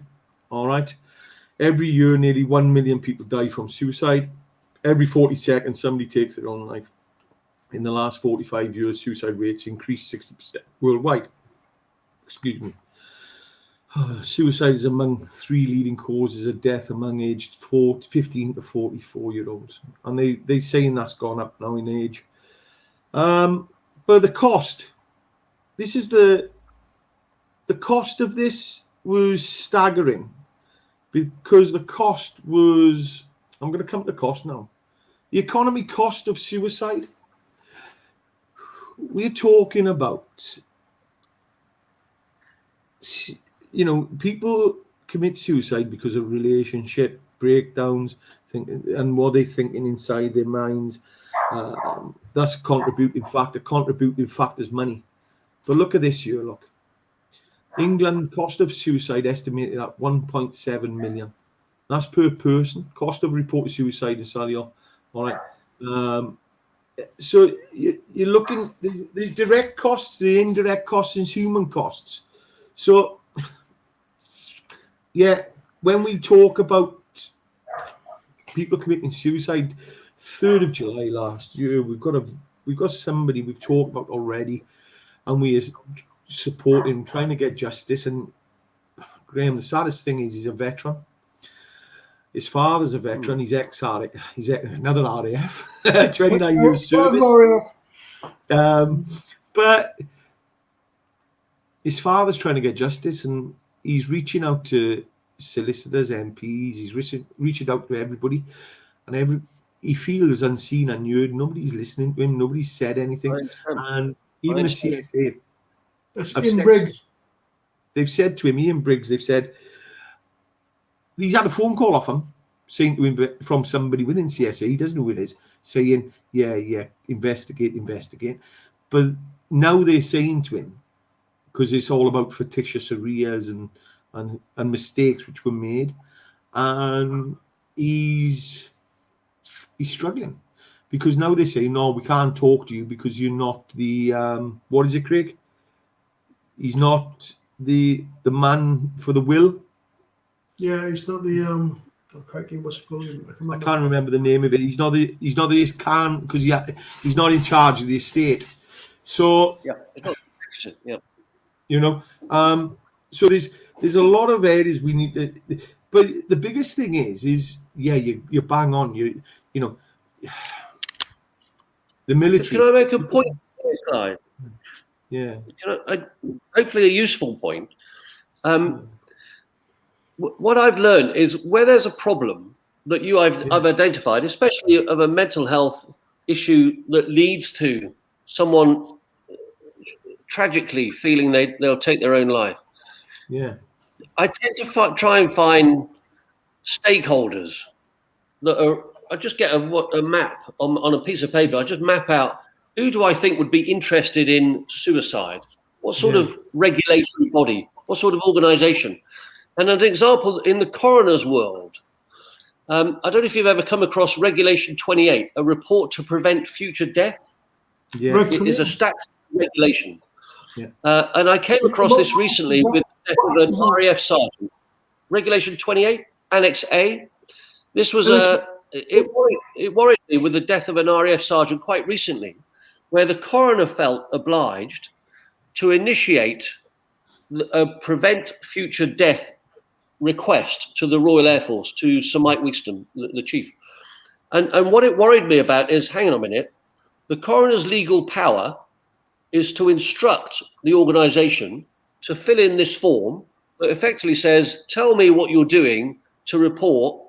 All right, every year nearly 1 million people die from suicide. Every 40 seconds somebody takes their own life. In the last 45 years, suicide rates increased 60% worldwide. Excuse me. Suicide is among 3 leading causes of death among aged 15 to 44-year-olds. And they're saying that's gone up now in age. But the cost, this is the cost of this was staggering, because the cost was, I'm going to come to cost now. The economy cost of suicide, we're talking about, people commit suicide because of relationship breakdowns, and what they're thinking inside their minds. That's a contributing factor. Contributing factor is money. But look at this here, look. England cost of suicide estimated at 1.7 million. That's per person. Cost of reported suicide in Salio. All right. So you're looking. There's direct costs, the indirect costs, and human costs. So yeah, when we talk about people committing suicide, 3rd of July last year, we've got somebody we've talked about already, and we are supporting, trying to get justice. And Graham, the saddest thing is he's a veteran. His father's a veteran. He's he's another RAF, 29 years service. But his father's trying to get justice, and he's reaching out to solicitors, MPs. He's reaching out to everybody, and he feels unseen, unheard. Nobody's listening to him. Nobody's said anything, and even the CSA. They've said to him, Ian Briggs. They've said he's had a phone call off him, saying to him from somebody within CSA, he doesn't know who it is, saying, yeah, investigate. But now they're saying to him, because it's all about fictitious arrears and mistakes which were made, and he's struggling, because now they say, no, we can't talk to you because you're not the what is it, Craig? He's not the man for the will. Yeah, he's not the what's it called? I can't remember the name of it. He's not the because he's not in charge of the estate. So you know, so there's a lot of areas we need to, but the biggest thing is you're bang on. You know, the military. Can I make a point, guys? Yeah. Hopefully a useful point. What I've learned is where there's a problem that I've identified, especially of a mental health issue that leads to someone tragically feeling they'll take their own life. Yeah. I tend to try and find stakeholders that are. I just get a map on a piece of paper. I just map out who do I think would be interested in suicide? What sort of regulatory body? What sort of organisation? And an example in the coroner's world, I don't know if you've ever come across Regulation 28, a report to prevent future death. Yeah. It is a statutory regulation. Yeah. And I came across this recently with the death of an RAF sergeant. Regulation 28, Annex A. This was it worried me with the death of an RAF sergeant quite recently, where the coroner felt obliged to initiate a prevent future death request to the Royal Air Force, to Sir Mike Wigston, the chief. And what it worried me about is, hang on a minute, the coroner's legal power is to instruct the organisation to fill in this form that effectively says, tell me what you're doing to report,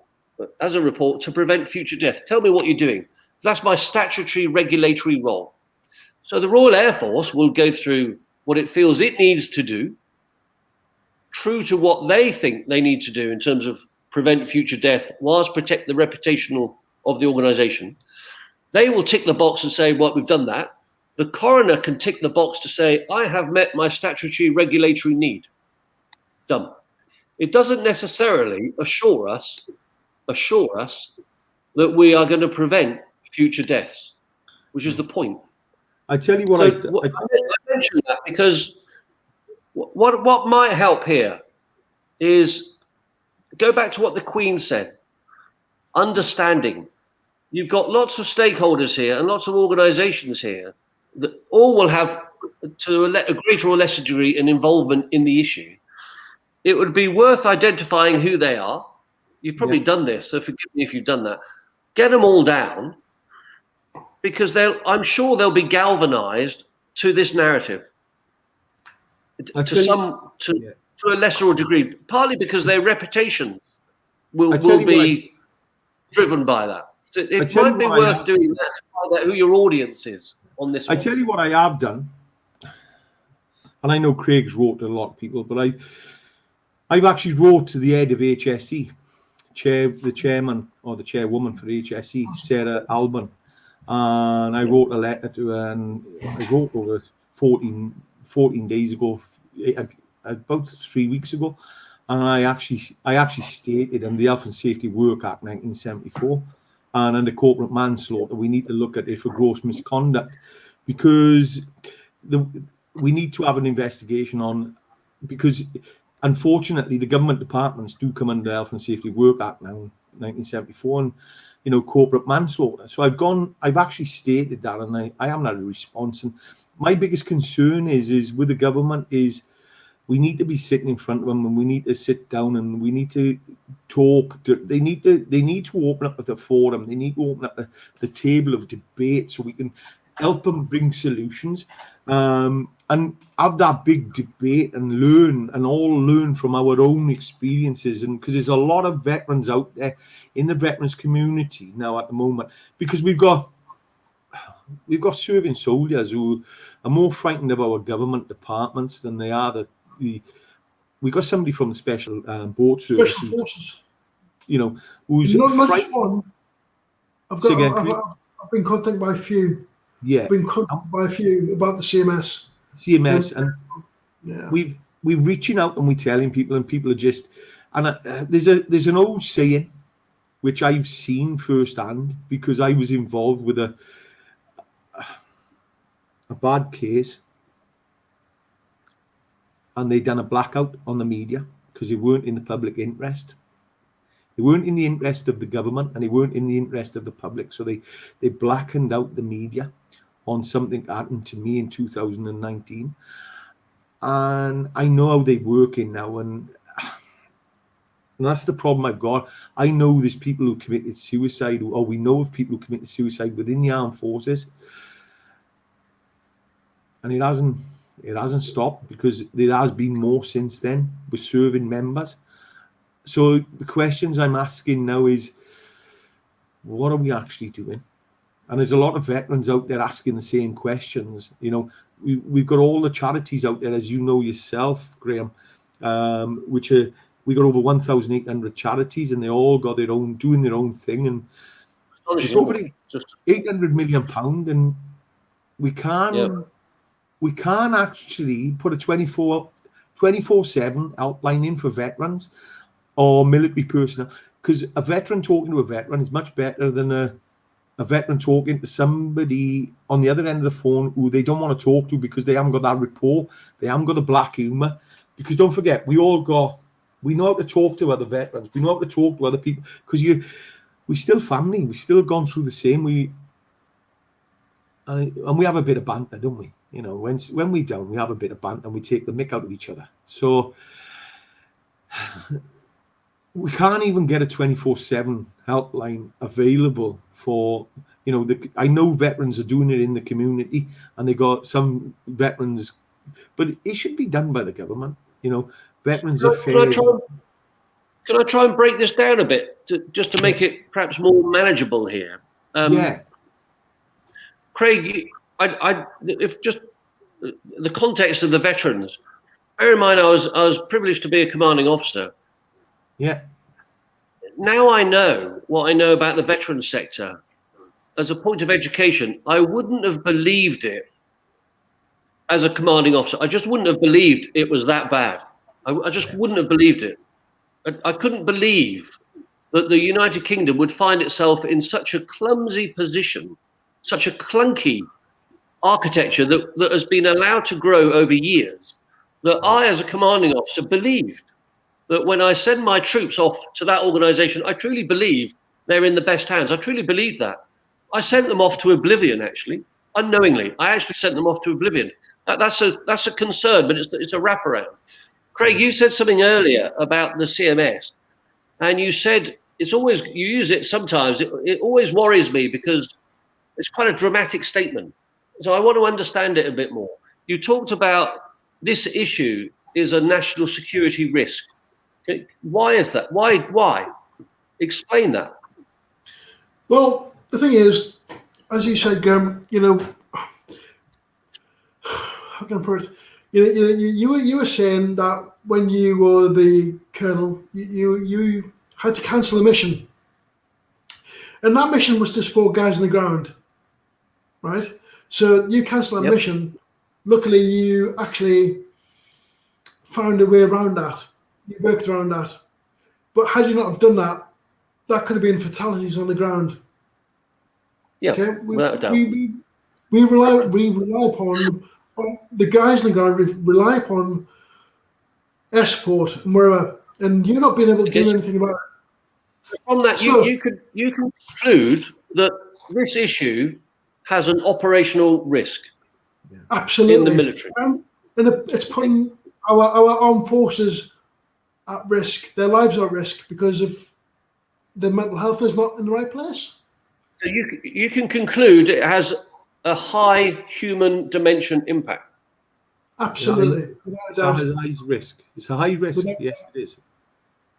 as a report, to prevent future death. Tell me what you're doing. That's my statutory regulatory role. So the Royal Air Force will go through what it feels it needs to do, true to what they think they need to do in terms of prevent future death, whilst protect the reputation of the organisation. They will tick the box and say, well, we've done that. The coroner can tick the box to say, I have met my statutory regulatory need. Done. It doesn't necessarily assure us that we are going to prevent future deaths, which is the point. I tell you what, I mentioned that because what might help here is go back to what the Queen said. Understanding. You've got lots of stakeholders here and lots of organisations here that all will have, to a greater or lesser degree, an involvement in the issue. It would be worth identifying who they are. You've probably done this, so forgive me if you've done that. Get them all down, because I'm sure they'll be galvanised to this narrative, to a lesser degree, partly because their reputations will be driven by that. So it might be worth doing that to find out who your audience is on this one. I tell you what I have done, and I know Craig's wrote to a lot of people, but I've actually wrote to the head of HSE, the chairman or the chairwoman for HSE, Sarah Alban, and I wrote a letter to her, and I wrote over 14 days ago. about 3 weeks ago, and I actually stated in the Health and Safety Work Act 1974 and under corporate manslaughter, we need to look at it for gross misconduct, because we need to have an investigation on, because unfortunately the government departments do come under the Health and Safety Work Act now, 1974, and corporate manslaughter. So I've actually stated that, and I haven't had a response. And my biggest concern is with the government is we need to be sitting in front of them, and we need to sit down, and we need to talk. They need to open up the forum. They need to open up the table of debate so we can help them bring solutions, and have that big debate and learn from our own experiences. And because there's a lot of veterans out there in the veterans community now at the moment, because we've got serving soldiers who are more frightened of our government departments than they are we got somebody from the special boat service, Special forces. who's Not just frightened. one. I've been contacted by a few. Yeah, I've been contacted by a few about the CMS. and Yeah. we're reaching out and we're telling people, and people are just, and there's an old saying which I've seen firsthand, because I was involved with a bad case, and they done a blackout on the media because they weren't in the public interest. They weren't in the interest of the government, and they weren't in the interest of the public. So they blackened out the media on something that happened to me in 2019. And I know how they're working now, and that's the problem I've got. I know there's people who committed suicide, or we know of people who committed suicide within the armed forces, and it hasn't stopped, because there has been more since then with serving members. So the questions I'm asking now is, what are we actually doing? And there's a lot of veterans out there asking the same questions. We've got all the charities out there, as you know yourself, Graham, which are, we got over 1,800 charities, and they all got doing their own thing, and it's over £800 million, and we can't actually put a 24/7 outline in for veterans or military personnel, because a veteran talking to a veteran is much better than a veteran talking to somebody on the other end of the phone who they don't want to talk to, because they haven't got that rapport, they haven't got the black humor. Because don't forget, we know how to talk to other veterans, we know how to talk to other people, because we still family, we still gone through the same, and we have a bit of banter, don't we? When we don't, we have a bit of banter, and we take the mick out of each other. So we can't even get a 24/7 helpline available for, I know veterans are doing it in the community, and they got some veterans, but it should be done by the government. Veterans are fair. Can I try and break this down a bit, just to make it perhaps more manageable here? Yeah. Craig, if just the context of the veterans, bear in mind I was privileged to be a commanding officer. Yeah. Now I know what I know about the veteran sector. As a point of education, I wouldn't have believed it as a commanding officer. I just wouldn't have believed it was that bad. I just wouldn't have believed it. I couldn't believe that the United Kingdom would find itself in such a clumsy position, such a clunky architecture that has been allowed to grow over years, that I, as a commanding officer, believed that when I send my troops off to that organization, I truly believe they're in the best hands. I truly believe that. I sent them off to oblivion, actually, unknowingly. I actually sent them off to oblivion. That's a concern, but it's a wraparound. Craig, you said something earlier about the CMS, and you said you use it sometimes. It always worries me because it's quite a dramatic statement. So I want to understand it a bit more. You talked about this issue is a national security risk. Okay. Why is that? Why? Explain that. Well, the thing is, as you said, Graham, how can I put it? You were saying that when you were the colonel, you had to cancel a mission, and that mission was to support guys on the ground, right? So you cancel a mission. Luckily, you actually found a way around that. You worked around that. But had you not have done that, that could have been fatalities on the ground. Yeah, okay? without a doubt. We rely upon the guys on the ground. Rely upon air support and wherever, and you're not being able to do anything about it. From that, you can conclude that this issue has an operational risk. Absolutely. In the military, and it's putting our armed forces at risk. Their lives are at risk because of their mental health is not in the right place. So you can conclude it has a high human dimension impact. Absolutely. It's a high risk. It's a high risk. Yes, it is.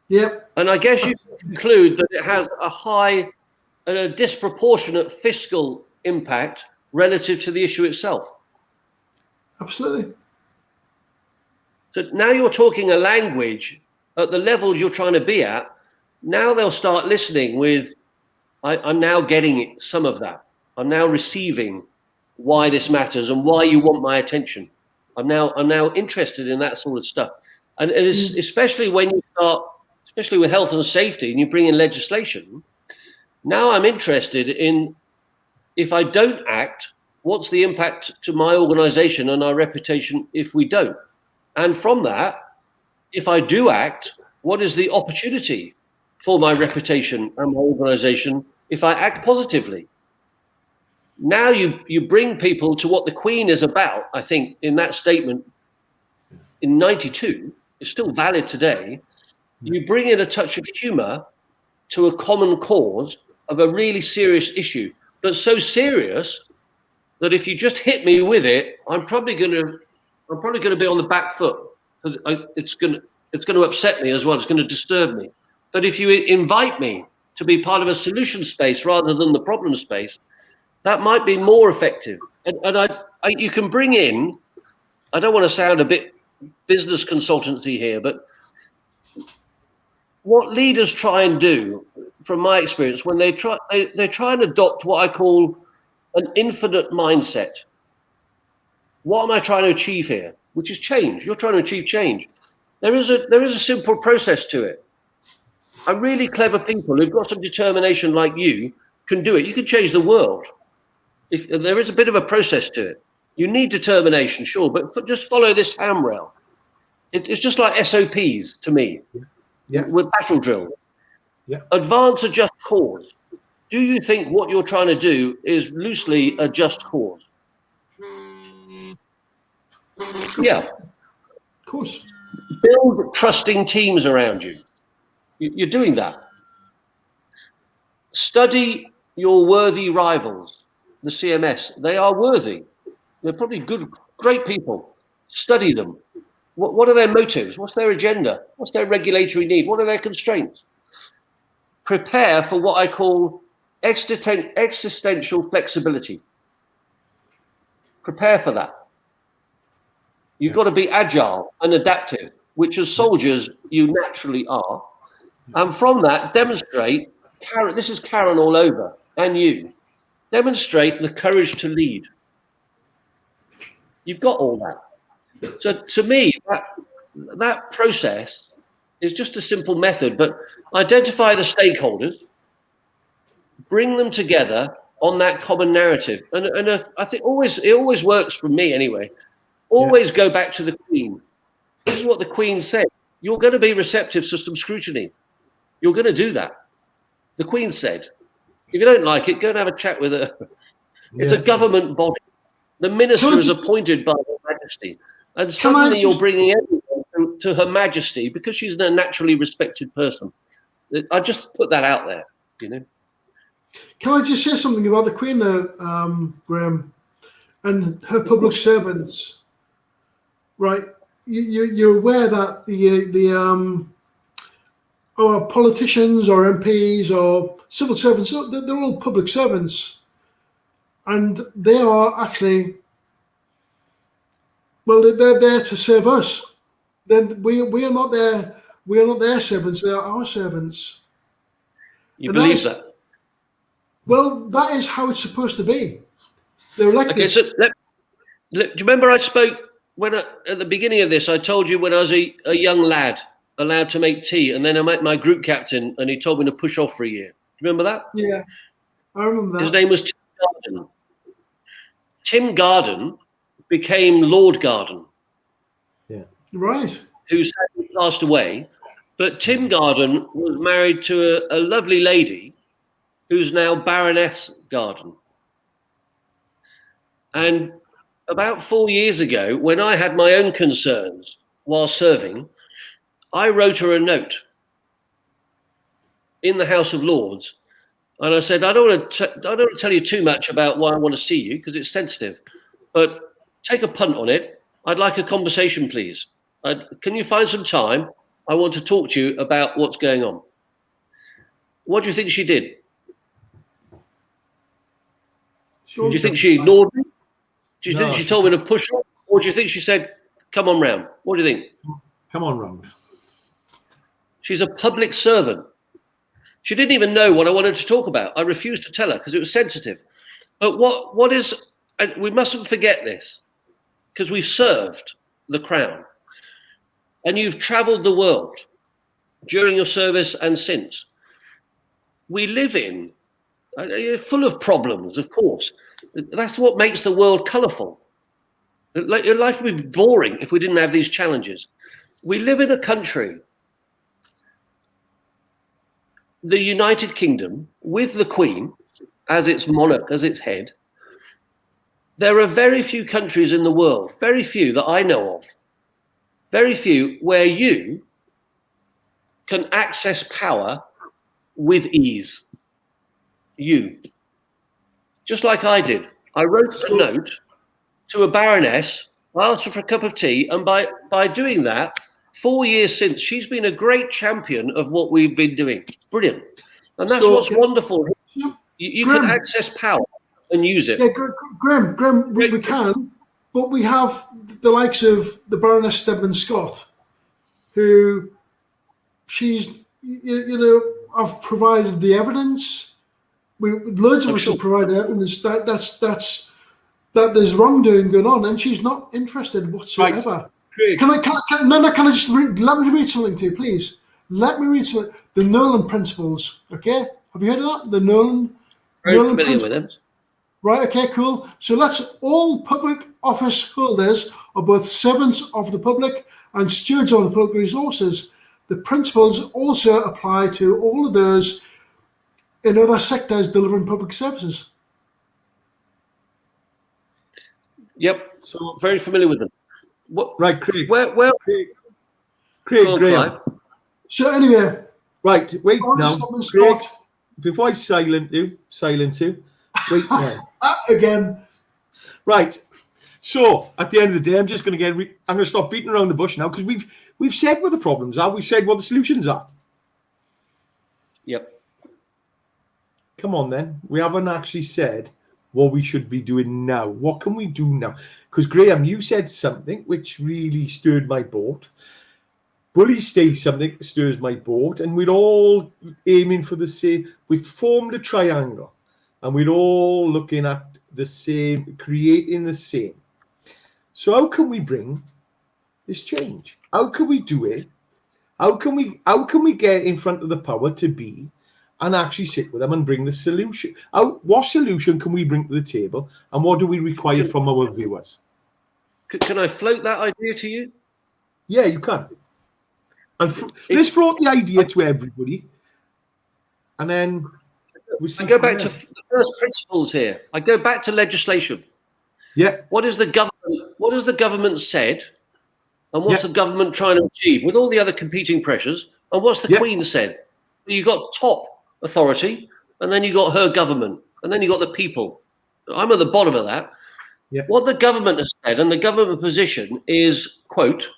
Yep. And I guess you can conclude that it has a disproportionate fiscal impact relative to the issue itself. Absolutely. So now you're talking a language at the levels you're trying to be at. Now they'll start listening with, I'm now getting it, some of that. I'm now receiving why this matters and why you want my attention. I'm now interested in that sort of stuff. And it is especially when you start, especially with health and safety, and you bring in legislation. Now I'm interested in, if I don't act, what's the impact to my organization and our reputation if we don't? And from that, if I do act, what is the opportunity for my reputation and my organization if I act positively? Now you bring people to what the Queen is about, I think, in that statement in 92, it's still valid today. You bring in a touch of humor to a common cause of a really serious issue, but so serious that if you just hit me with it, I'm probably going to be on the back foot, because it's going to upset me as well. It's going to disturb me. But if you invite me to be part of a solution space rather than the problem space, that might be more effective. And you can bring in, I don't want to sound a bit business consultancy here, but what leaders try and do, from my experience, when they try and adopt what I call an infinite mindset. What am I trying to achieve here? Which is change. You're trying to achieve change. There is a simple process to it. And really clever people who've got some determination like you can do it. You can change the world. If there is a bit of a process to it. You need determination, sure, but just follow this handrail. It's just like SOPs to me. Yeah. With battle drills. Yeah. Advance a just cause. Do you think what you're trying to do is loosely a just cause? Yeah. Of course. Build trusting teams around you. You're doing that. Study your worthy rivals, the CMS. They are worthy. They're probably great people. Study them. What are their motives? What's their agenda? What's their regulatory need? What are their constraints? Prepare for what I call existential flexibility. Prepare for that. You've got to be agile and adaptive, which as soldiers you naturally are. And from that, demonstrate, this is Karen all over, and you, demonstrate the courage to lead. You've got all that. So to me, that process is just a simple method, but identify the stakeholders, bring them together on that common narrative. And I think it always works for me anyway. Always go back to the Queen. This is what the Queen said. You're going to be receptive to some scrutiny. You're going to do that. The Queen said. If you don't like it, go and have a chat with her. It's a government body. The minister is appointed by Her Majesty. And suddenly you're bringing everyone to Her Majesty because she's a naturally respected person. I just put that out there, you know. Can I just say something about the Queen there, Graham, and her public servants? Right, you're aware that our politicians or MPs or civil servants, they're all public servants, and they are actually, well, they're there to serve us. Then we are not their servants; they are our servants. You believe that? Well, that is how it's supposed to be. They're elected. Okay, so do you remember I spoke at the beginning of this, I told you when I was a young lad, allowed to make tea, and then I met my group captain, and he told me to push off for a year. Remember that? Yeah, I remember that. His name was Tim Garden. Tim Garden became Lord Garden. Yeah. Right. Who sadly passed away. But Tim Garden was married to a lovely lady who's now Baroness Garden. And about 4 years ago, when I had my own concerns while serving, I wrote her a note in the House of Lords, and I said, I don't want to tell you too much about why I want to see you because it's sensitive, but take a punt on it. I'd like a conversation, please. Can you find some time? I want to talk to you about what's going on. What do you think she did? Do you think she ignored me? Do you think she told me to push on? Or do you think she said, come on round? What do you think? Come on round. She's a public servant. She didn't even know what I wanted to talk about. I refused to tell her because it was sensitive. But what is, and we mustn't forget this, because we've served the Crown. And you've travelled the world during your service and since. We live in, full of problems, of course. That's what makes the world colourful. Life would be boring if we didn't have these challenges. We live in a country, the United Kingdom, with the Queen as its monarch, as its head. There are very few countries in the world, very few that I know of, very few where you can access power with ease. You. Just like I did. I wrote a note to a baroness, I asked her for a cup of tea, and by doing that, 4 years since, she's been a great champion of what we've been doing. Brilliant. And that's what's wonderful. You can access power and use it. Yeah, Graham, we can, but we have the likes of the Baroness Stedman Scott, who she's, I've provided the evidence. Loads of us have provided evidence that there's wrongdoing going on, and she's not interested whatsoever. Right. Can I just let me read something to you, please? Let me read something. The Nolan Principles. Okay, have you heard of that? The Nolan Principles. With them. Right. Okay. Cool. So all public office holders are both servants of the public and stewards of the public resources. The principles also apply to all of those in other sectors delivering public services. Yep. So very familiar with them. Right, Craig. Craig Graham. So anyway. Right, wait now. Craig, before I silence you. Wait now. Again. Right. So at the end of the day, I'm just going to I'm going to stop beating around the bush now because we've said what the problems are. We've said what the solutions are. Yep. Come on then. We haven't actually said what we should be doing now. What can we do now? Because Graham, you said something which really stirred my boat. Bully stays something that stirs my boat, and we're all aiming for the same. We've formed a triangle, and we're all looking at the same, creating the same. So how can we bring this change? How can we do it? How can we get in front of the power to be and actually sit with them and bring the solution? What solution can we bring to the table, and what do we require from our viewers? Can I float that idea to you? Yeah, you can. And let's float the idea to everybody, and then I go back to the first principles here. I go back to legislation. Yeah. What is the government said, and what's the government trying to achieve with all the other competing pressures? And what's the Queen said? You got top authority, and then you got her government, and then you got the people. I'm at the bottom of that. Yeah. What the government has said, and the government position is, quote,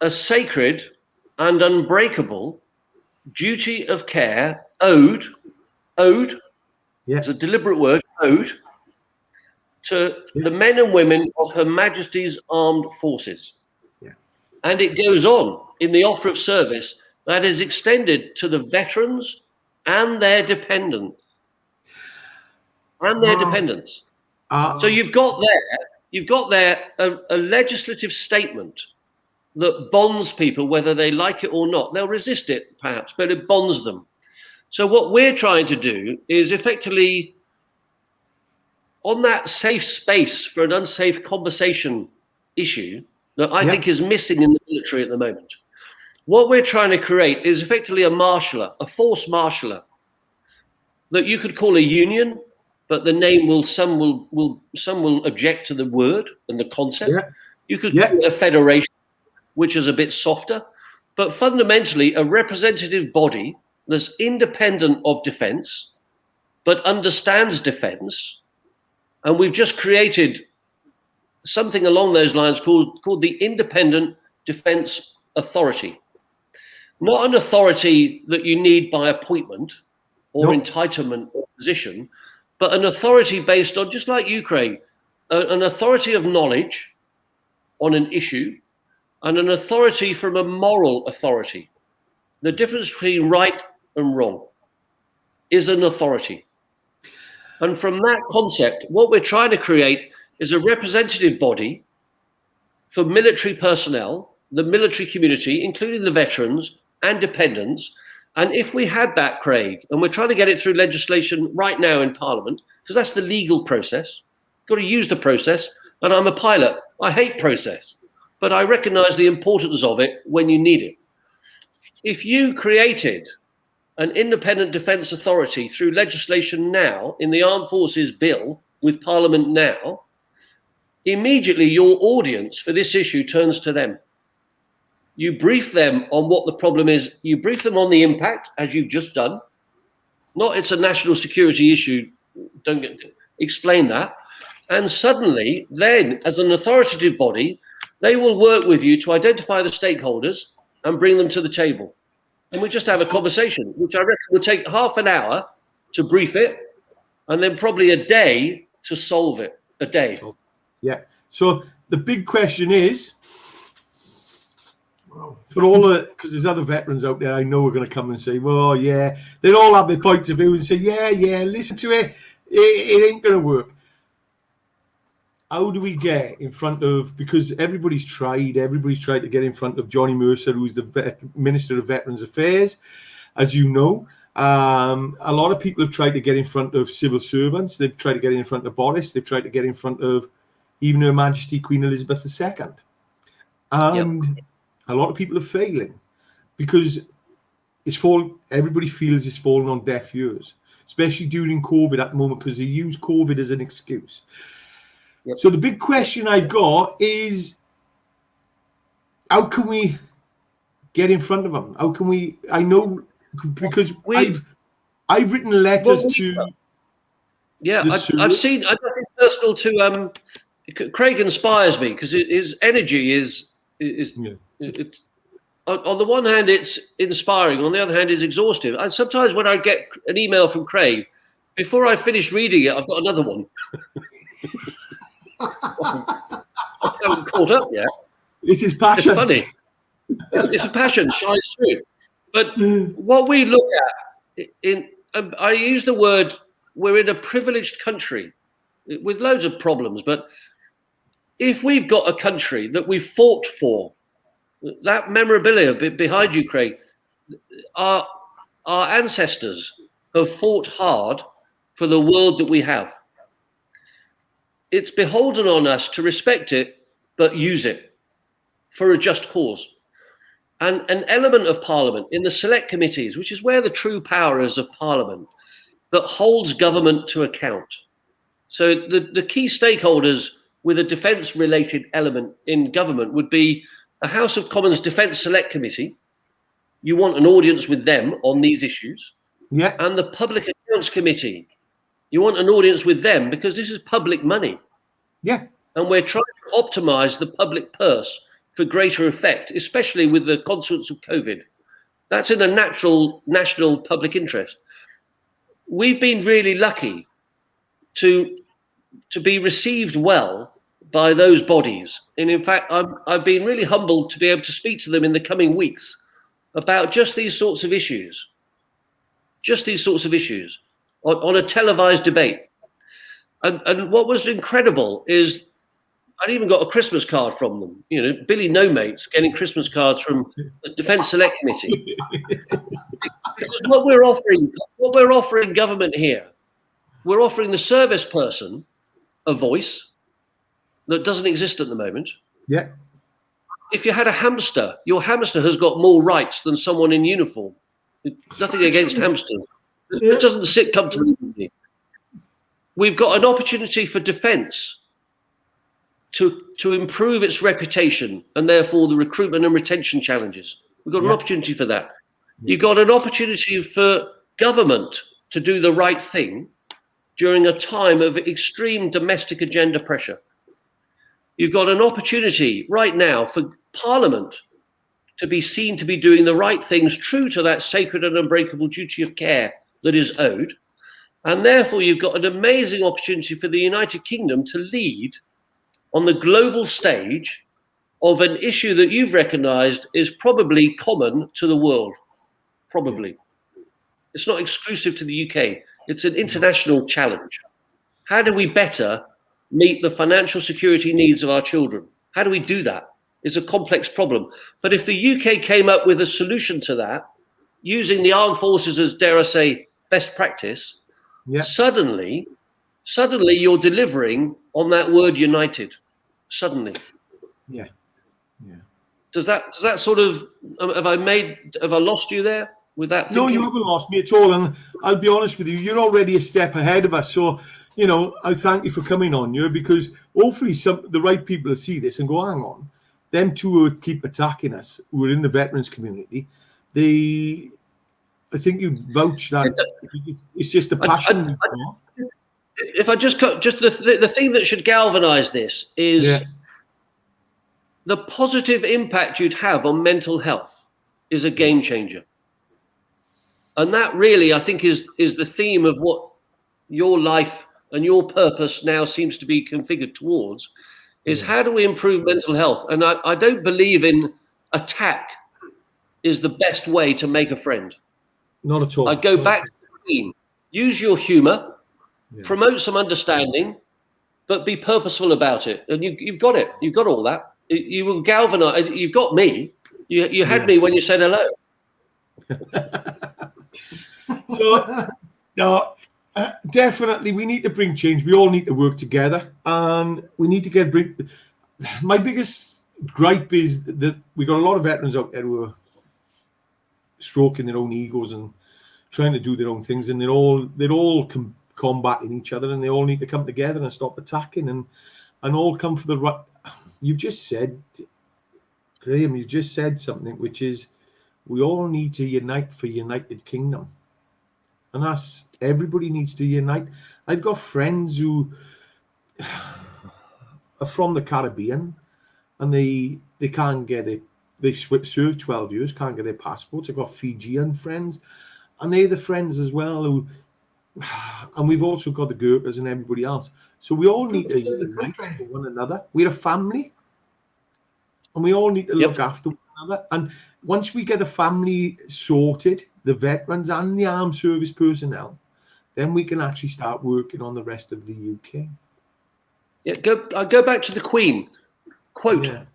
a sacred and unbreakable duty of care owed, it's a deliberate word, owed to the men and women of Her Majesty's Armed Forces. Yeah. And it goes on in the offer of service that is extended to the veterans and their dependents. So you've got there you've got there a legislative statement that bonds people, whether they like it or not. They'll resist it, perhaps, but it bonds them. So what we're trying to do is effectively, on that safe space for an unsafe conversation issue that I think is missing in the military at the moment, what we're trying to create is effectively a marshaller, a force marshaller, that you could call a union, but the name will some will object to the word and the concept. You could call it a federation, which is a bit softer, but fundamentally a representative body that's independent of defence, but understands defence. And we've just created something along those lines called the Independent Defence Authority. Not an authority that you need by appointment or entitlement or position, but an authority based on, just like you, Craig, an authority of knowledge on an issue and an authority from a moral authority. The difference between right and wrong is an authority. And from that concept, what we're trying to create is a representative body for military personnel, the military community, including the veterans and dependents. And if we had that, Craig, and we're trying to get it through legislation right now in Parliament, because that's the legal process, got to use the process. And I'm a pilot. I hate process, but I recognize the importance of it when you need it. If you created an independent defence authority through legislation now in the Armed Forces Bill with Parliament now, immediately your audience for this issue turns to them. You brief them on what the problem is. You brief them on the impact, as you've just done. Not it's a national security issue. Explain that. And suddenly, then, as an authoritative body, they will work with you to identify the stakeholders and bring them to the table. And we just have a conversation, which I reckon will take half an hour to brief it, and then probably a day to solve it. A day. So the big question is, for all the, because there's other veterans out there I know are going to come and say, well, yeah, they all have their points of view and say, yeah, listen to it, it ain't going to work. How do we get in front of, because everybody's tried to get in front of Johnny Mercer, who's the Minister of Veterans Affairs, as you know. A lot of people have tried to get in front of civil servants. They've tried to get in front of Boris. They've tried to get in front of even Her Majesty Queen Elizabeth II. And a lot of people are failing because everybody feels it's fallen on deaf ears, especially during COVID at the moment, because they use COVID as an excuse. So the big question I've got is, how can we get in front of them? How can we? I know because I've written letters to. Yeah, I've seen. I think personal to Craig inspires me because his energy is it's on the one hand it's inspiring, on the other hand it's exhaustive. And sometimes when I get an email from Craig, before I finish reading it, I've got another one. I haven't caught up yet. This is passion. It's funny. It's a passion shines through. But what we look at I use the word, we're in a privileged country with loads of problems. But if we've got a country that we fought for, that memorabilia behind you, Craig, our ancestors have fought hard for the world that we have. It's beholden on us to respect it, but use it for a just cause. And an element of Parliament in the select committees, which is where the true power is of Parliament, that holds government to account. So the key stakeholders with a defence-related element in government would be the House of Commons Defence Select Committee. You want an audience with them on these issues. Yeah. And the Public Accounts Committee. You want an audience with them because this is public money. Yeah. And we're trying to optimize the public purse for greater effect, especially with the consequence of COVID. That's in a natural national public interest. We've been really lucky to be received well by those bodies. And in fact, I've been really humbled to be able to speak to them in the coming weeks about just these sorts of issues. Just these sorts of issues on a televised debate. And what was incredible is I even got a Christmas card from them. You know, Billy No Mates getting Christmas cards from the Defence Select Committee. Because what we're offering government here, we're offering the service person a voice that doesn't exist at the moment. Yeah. If you had a hamster, your hamster has got more rights than someone in uniform. Nothing against hamsters. It doesn't sit comfortably with me. We've got an opportunity for defence to improve its reputation and therefore the recruitment and retention challenges. We've got an opportunity for that. You've got an opportunity for government to do the right thing during a time of extreme domestic agenda pressure. You've got an opportunity right now for Parliament to be seen to be doing the right things, true to that sacred and unbreakable duty of care that is owed. And therefore, you've got an amazing opportunity for the United Kingdom to lead on the global stage of an issue that you've recognised is probably common to the world. Probably. It's not exclusive to the UK. It's an international challenge. How do we better meet the financial security needs of our children? How do we do that? It's a complex problem. But if the UK came up with a solution to that, using the armed forces as, dare I say, best practice, suddenly you're delivering on that word united. Suddenly. Yeah. Does that sort of, have I lost you there with that thinking? No, you haven't lost me at all. And I'll be honest with you, you're already a step ahead of us. So, you know, I thank you for coming on here, because hopefully the right people will see this and go, hang on, them two who keep attacking us, who are in the veterans community, I think you vouch that it's just a passion. If I just the thing that should galvanise this is the positive impact you'd have on mental health is a game changer. And that really, I think, is the theme of what your life and your purpose now seems to be configured towards, is how do we improve mental health? And I don't believe in attack is the best way to make a friend. Not at all. I go back to the theme. Use your humour, promote some understanding, but be purposeful about it. And you've got it. You've got all that. You will galvanise. You've got me. You had me when you said hello. So, no, definitely we need to bring change. We all need to work together, and we need to my biggest gripe is that we got a lot of veterans out there who are stroking their own egos and trying to do their own things, and they're all combating each other, and they all need to come together and stop attacking and all come for the right. You've just said, Graham, you've just said something, which is we all need to unite for United Kingdom. And everybody needs to unite. I've got friends who are from the Caribbean, and they can't get it. They've served 12 years, can't get their passports. I've got Fijian friends, and they're the friends as well. And we've also got the Gurkhas and everybody else. So we all need to unite for one another. We're a family, and we all need to look after one another. And once we get the family sorted, the veterans and the armed service personnel, then we can actually start working on the rest of the UK. I go back to the Queen quote. Yeah.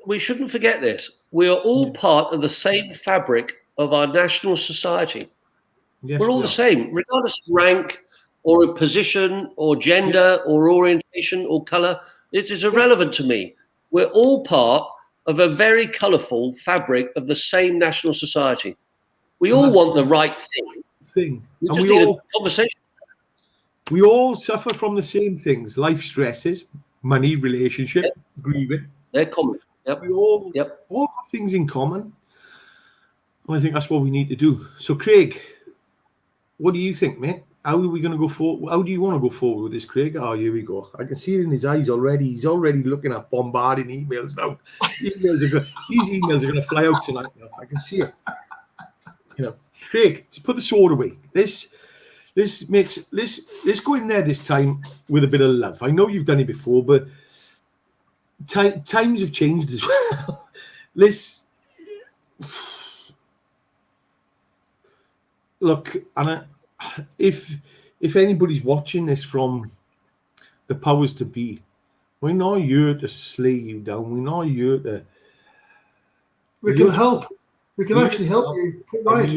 We shouldn't forget this. We are all part of the same fabric of our national society. Yes, we're all the same, regardless of rank or position or gender or orientation or colour. It is irrelevant to me. We're all part of a very colourful fabric of the same national society. We all want the right thing. We just need a conversation. We all suffer from the same things: life stresses, money, relationship, grieving. They're common. We all have things in common. I think that's what we need to do. So, Craig, what do you think, mate? How are we going to go forward? How do you want to go forward with this, Craig? Oh, here we go. I can see it in his eyes already. He's already looking at bombarding emails now. These emails are going to fly out tonight. Now. I can see it. You know, Craig, let's put the sword away. Let's go in there this time with a bit of love. I know you've done it before, but times have changed as well. Look, Anna, if anybody's watching this from the powers to be, We're not here to slay you down. We're not here to. We can help. We can actually help you. Right.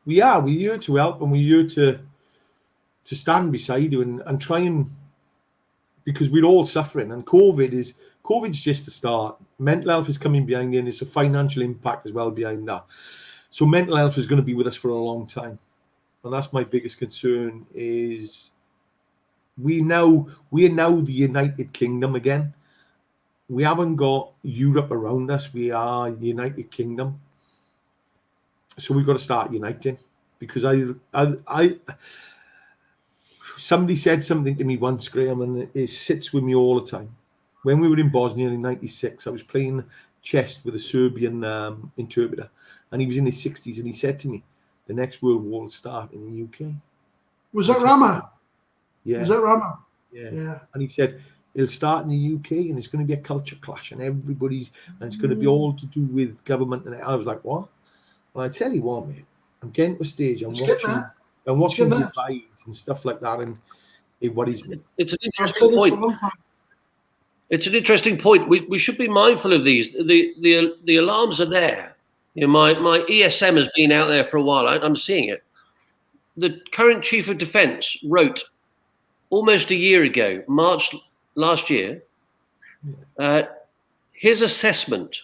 We're here to help, and we're here to stand beside you and try and, because we're all suffering, and COVID's just the start. Mental health is coming behind it, and it's a financial impact as well behind that. So mental health is going to be with us for a long time, and that's my biggest concern. Is we're now the United Kingdom again. We haven't got Europe around us. We are United Kingdom. So we've got to start uniting, because somebody said something to me once, Graham, and it sits with me all the time. When we were in Bosnia in '96, I was playing chess with a Serbian interpreter, and he was in his 60s, and he said to me, the next World War will start in the UK. Was that Rama? Yeah. Was that Rama? Yeah. And he said, it'll start in the UK, and it's going to be a culture clash, and it's going to be all to do with government. And I was like, what? Well, I tell you what, mate, I'm getting to a stage, I'm watching divides and stuff like that, and it worries me. It's an interesting point. It's an interesting point. We should be mindful of these. The alarms are there. You know, my ESM has been out there for a while. I'm seeing it. The current Chief of Defence wrote almost a year ago, March last year, his assessment,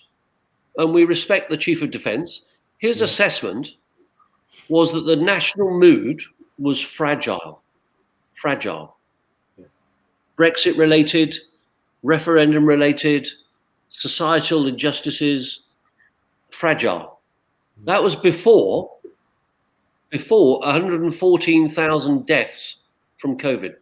and we respect the Chief of Defence, his assessment was that the national mood was fragile. Brexit related, referendum related, societal injustices, fragile. That was before 114,000 deaths from COVID.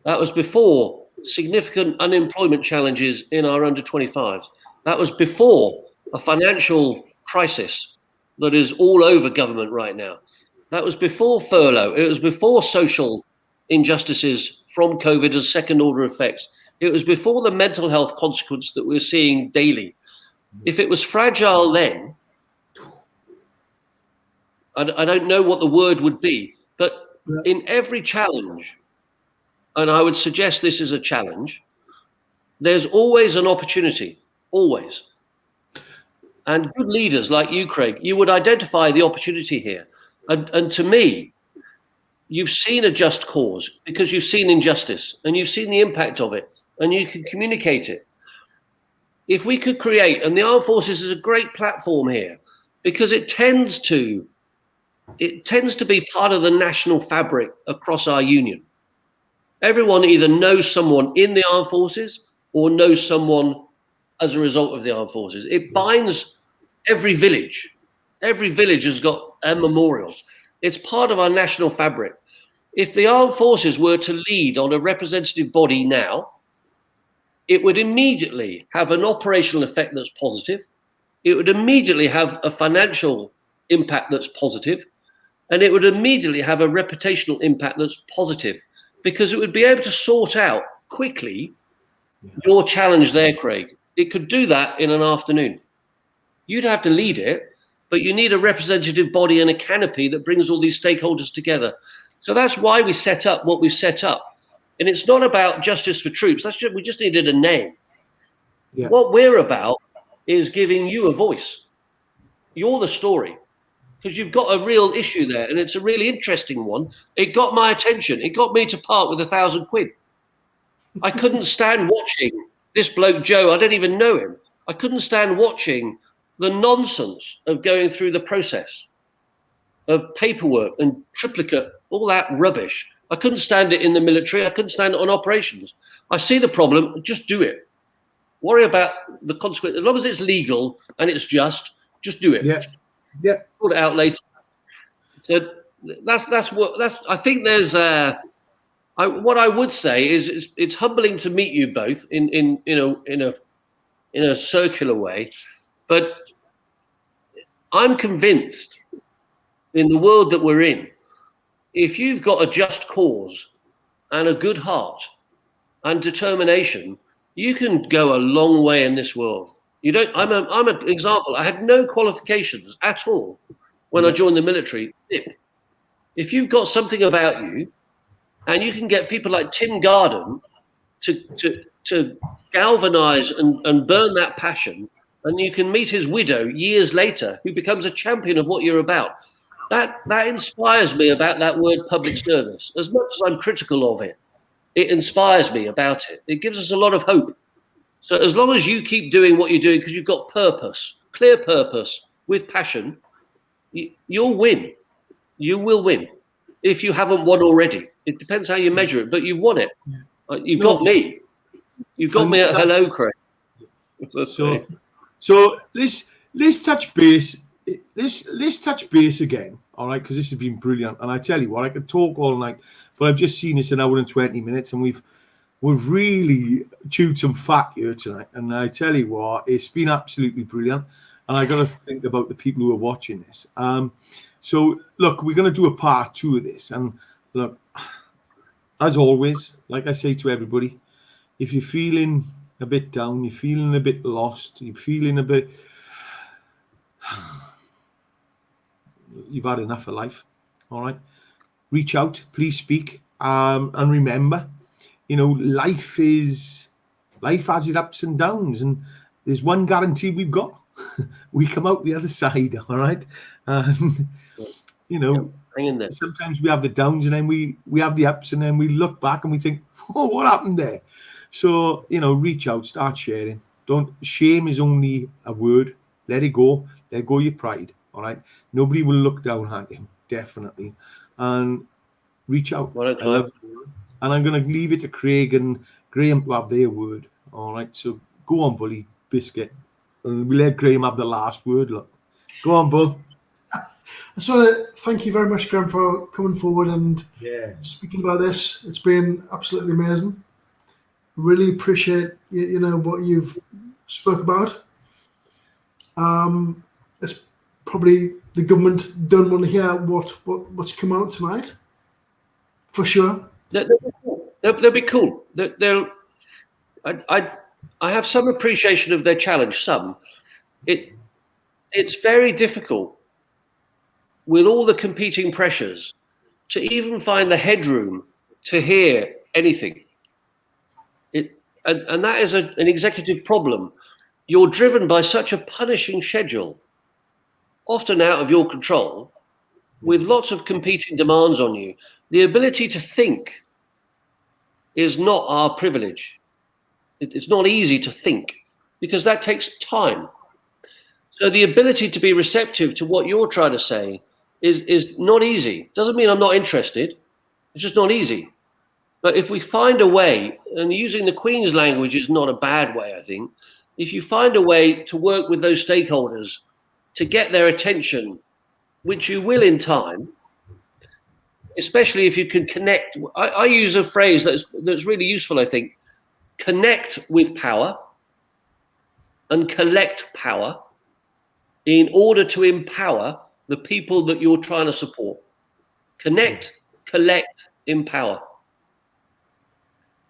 That was before significant unemployment challenges in our under 25s. That was before a financial crisis that is all over government right now. That was before furlough. It was before social injustices from COVID as second order effects. It was before the mental health consequence that we're seeing daily. If it was fragile then, I don't know what the word would be, but in every challenge, and I would suggest this is a challenge, there's always an opportunity, always. And good leaders like you, Craig, you would identify the opportunity here. And to me, you've seen a just cause because you've seen injustice and you've seen the impact of it and you can communicate it. If we could create, and the Armed Forces is a great platform here because it tends to be part of the national fabric across our union. Everyone either knows someone in the Armed Forces or knows someone as a result of the Armed Forces. It binds every village. Every village has got a memorial. It's part of our national fabric. If the Armed Forces were to lead on a representative body now, it would immediately have an operational effect that's positive. It would immediately have a financial impact that's positive. And it would immediately have a reputational impact that's positive because it would be able to sort out quickly your challenge there, Craig. It could do that in an afternoon. You'd have to lead it, but you need a representative body and a canopy that brings all these stakeholders together. So that's why we set up what we've set up. And it's not about justice for troops. We just needed a name. Yeah. What we're about is giving you a voice. You're the story. Because you've got a real issue there, and it's a really interesting one. It got my attention. It got me to part with £1,000. I couldn't stand watching this bloke, Joe. I don't even know him. I couldn't stand watching the nonsense of going through the process of paperwork and triplicate, all that rubbish. I couldn't stand it in the military. I couldn't stand it on operations. I see the problem. Just do it. Worry about the consequence. As long as it's legal and it's just do it. Yeah. Sort it out later. So that's I think there's what I would say is it's humbling to meet you both in a circular way, but I'm convinced in the world that we're in, if you've got a just cause and a good heart and determination, you can go a long way in this world. I'm an example. I had no qualifications at all when I joined the military. If you've got something about you and you can get people like Tim Garden to galvanize and burn that passion. And you can meet his widow years later, who becomes a champion of what you're about. That inspires me about that word public service. As much as I'm critical of it, it inspires me about it. It gives us a lot of hope. So as long as you keep doing what you're doing, because you've got purpose, clear purpose, with passion, you'll win. You will win. If you haven't won already. It depends how you measure it, but you've won it. You've got me. You've got me at hello, Craig. So let's touch base. Let's touch base again, all right? Because this has been brilliant, and I tell you what, I could talk all night, but I've just seen this an hour and 20 minutes, and we've really chewed some fat here tonight. And I tell you what, it's been absolutely brilliant, and I got to think about the people who are watching this. So look, we're going to do a part 2 of this, and look, as always, like I say to everybody, if you're feeling a bit down, you're feeling a bit lost, you're feeling a bit, you've had enough of life, all right, reach out, please speak, and remember, you know, life has its ups and downs, and there's one guarantee we've got: we come out the other side, all right. You know, hang in there. Sometimes we have the downs, and then we have the ups, and then we look back and we think, oh, what happened there? So, you know, reach out, start sharing. Shame is only a word. Let it go. Let go your pride. All right. Nobody will look down at you, definitely. And reach out. I love you. And I'm going to leave it to Craig and Graham to have their word. All right. So go on, Bully Biscuit. And we let Graham have the last word. Look. Go on, Bull. I just want to thank you very much, Graham, for coming forward and speaking about this. It's been absolutely amazing. Really appreciate you know what you've spoke about. It's probably the government don't want to hear what's come out tonight, for sure. They'll be cool. I have some appreciation of their challenge. Some, it's very difficult with all the competing pressures to even find the headroom to hear anything. And that is an executive problem. You're driven by such a punishing schedule, often out of your control, with lots of competing demands on you. The ability to think is not our privilege. It's not easy to think because that takes time. So the ability to be receptive to what you're trying to say is not easy. Doesn't mean I'm not interested. It's just not easy. But if we find a way, and using the Queen's language is not a bad way, I think, if you find a way to work with those stakeholders to get their attention, which you will in time, especially if you can connect. I use a phrase that's really useful, I think. Connect with power and collect power in order to empower the people that you're trying to support. Connect, collect, empower.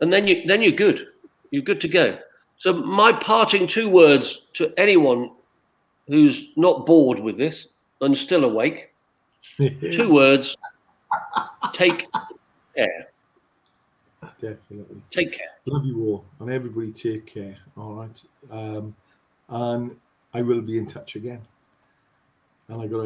And then you're good. You're good to go. So my parting 2 words to anyone who's not bored with this and still awake, 2 words: take care. Definitely. Take care. Love you all, and everybody take care. All right. And I will be in touch again. And I got